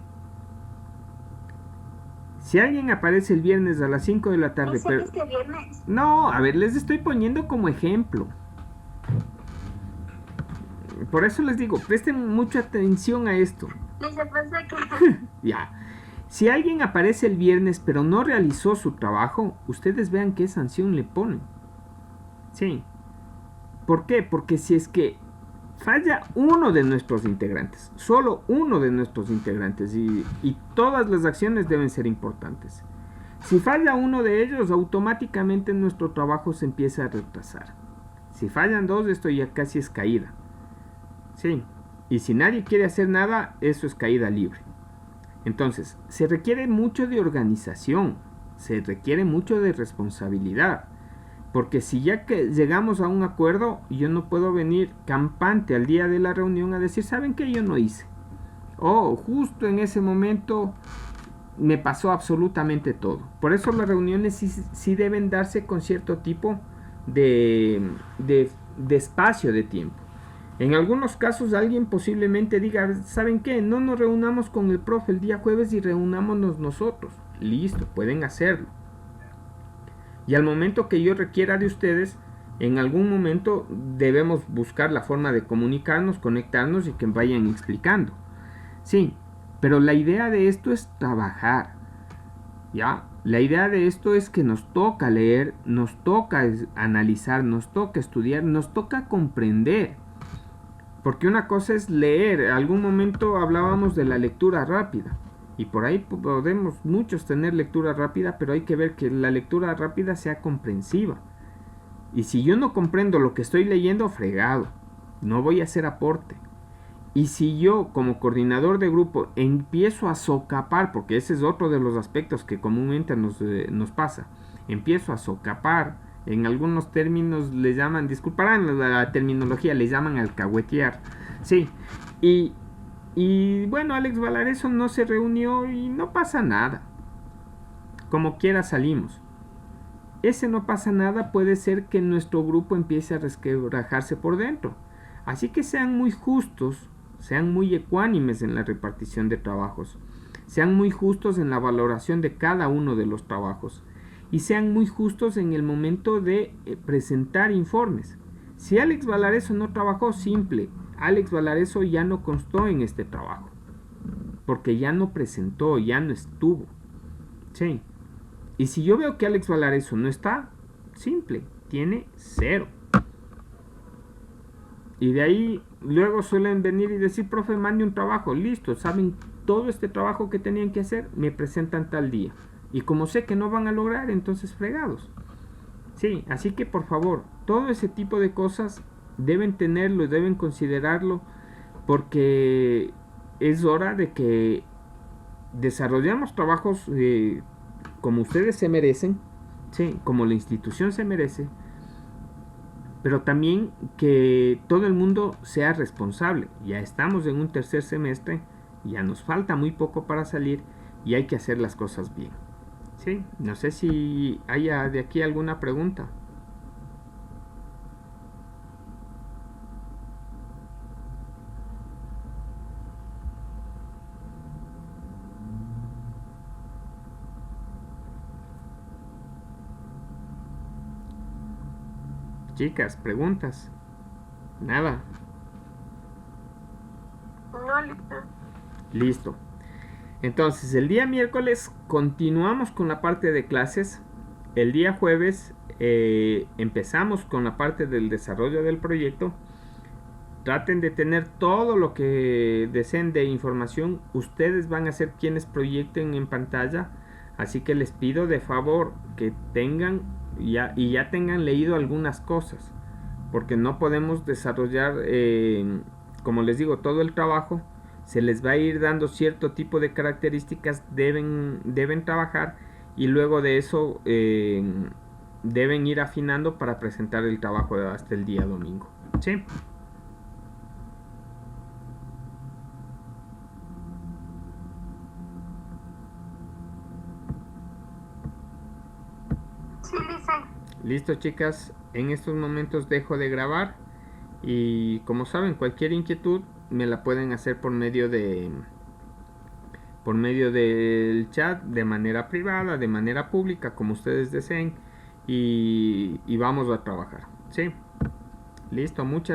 Si alguien aparece el viernes a las 5 de la tarde... ¿No este viernes? No, a ver, les estoy poniendo como ejemplo. Por eso les digo, presten mucha atención a esto. Liz, pasa que... Ya. Si alguien aparece el viernes pero no realizó su trabajo, ustedes vean qué sanción le ponen. Sí. ¿Por qué? Porque si es que falla uno de nuestros integrantes, solo uno de nuestros integrantes, y todas las acciones deben ser importantes. Si falla uno de ellos, automáticamente nuestro trabajo se empieza a retrasar. Si fallan dos, esto ya casi es caída. Sí. Y si nadie quiere hacer nada, eso es caída libre. Entonces, se requiere mucho de organización, se requiere mucho de responsabilidad. Porque si ya que llegamos a un acuerdo, yo no puedo venir campante al día de la reunión a decir, ¿saben qué? Yo no hice. O justo en ese momento me pasó absolutamente todo. Por eso las reuniones sí deben darse con cierto tipo de espacio de tiempo. En algunos casos alguien posiblemente diga, ¿saben qué? No nos reunamos con el profe el día jueves y reunámonos nosotros. Listo, pueden hacerlo. Y al momento que yo requiera de ustedes, en algún momento debemos buscar la forma de comunicarnos, conectarnos y que vayan explicando. Sí, pero la idea de esto es trabajar. ¿Ya? La idea de esto es que nos toca leer, nos toca analizar, nos toca estudiar, nos toca comprender. Porque una cosa es leer, en algún momento hablábamos de la lectura rápida. Y por ahí podemos muchos tener lectura rápida, pero hay que ver que la lectura rápida sea comprensiva. Y si yo no comprendo lo que estoy leyendo, fregado, no voy a hacer aporte. Y si yo como coordinador de grupo empiezo a socapar, porque ese es otro de los aspectos que comúnmente nos pasa, empiezo a socapar, en algunos términos le llaman, disculparán la terminología, le llaman alcahuetear, sí, y bueno, Alex Valareso no se reunió y no pasa nada, como quiera salimos. Ese no pasa nada puede ser que nuestro grupo empiece a resquebrajarse por dentro, así que sean muy justos, sean muy ecuánimes en la repartición de trabajos, sean muy justos en la valoración de cada uno de los trabajos y sean muy justos en el momento de presentar informes. Si Alex Valareso no trabajó, simple, Alex Valareso ya no constó en este trabajo, porque ya no presentó, ya no estuvo. Sí. Y si yo veo que Alex Valareso no está, simple, tiene 0. Y de ahí luego suelen venir y decir, profe, mande un trabajo, listo, saben todo este trabajo que tenían que hacer, me presentan tal día. Y como sé que no van a lograr, entonces fregados. Sí, así que por favor, todo ese tipo de cosas deben tenerlo, deben considerarlo, porque es hora de que desarrollemos trabajos como ustedes se merecen, sí, como la institución se merece, pero también que todo el mundo sea responsable. Ya estamos en un tercer semestre, ya nos falta muy poco para salir y hay que hacer las cosas bien. Sí, no sé si haya de aquí alguna pregunta. Chicas, preguntas. Nada. No, listo. Listo. Entonces, el día miércoles continuamos con la parte de clases. El día jueves empezamos con la parte del desarrollo del proyecto. Traten de tener todo lo que deseen de información. Ustedes van a ser quienes proyecten en pantalla. Así que les pido de favor que tengan ya tengan leído algunas cosas. Porque no podemos desarrollar, como les digo, todo el trabajo. Se les va a ir dando cierto tipo de características, deben trabajar y luego de eso deben ir afinando para presentar el trabajo hasta el día domingo. ¿Sí? Sí, Lice. Listo, chicas, en estos momentos dejo de grabar y como saben, cualquier inquietud me la pueden hacer por medio del chat, de manera privada, de manera pública, como ustedes deseen, y vamos a trabajar. ¿Sí? Listo, muchas